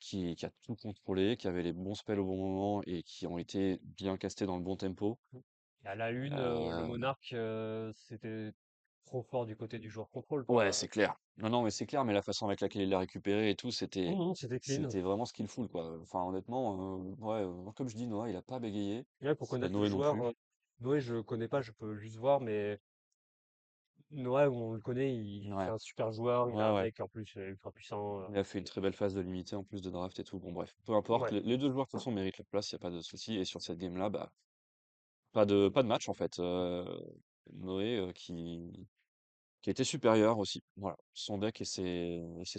qui a tout contrôlé, qui avait les bons spells au bon moment et qui ont été bien castés dans le bon tempo. à la une, le Euh, Monarque, c'était trop fort du côté du joueur contrôle, ouais, quoi. c'est clair. Non, non, mais c'est clair, mais la façon avec laquelle il l'a récupéré et tout, C'était clean. c'était vraiment skillful, quoi. Enfin, honnêtement, ouais, comme je dis, Noah, il a pas bégayé. Ouais, pour connaître le Noé non joueur, plus. Noé, je connais pas, je peux juste voir, mais Noah, on le connaît, c'est Ouais, un super joueur, il a ouais, un ouais. deck en plus ultra puissant. Il a fait une très belle phase de limité en plus de draft et tout. Bon, bref, peu importe. Ouais, Les deux joueurs, de toute façon, méritent leur place, il n'y a pas de souci. Et sur cette game-là, bah, pas de match, en fait. Noé qui était supérieur aussi. Voilà. Son deck et ses sorties.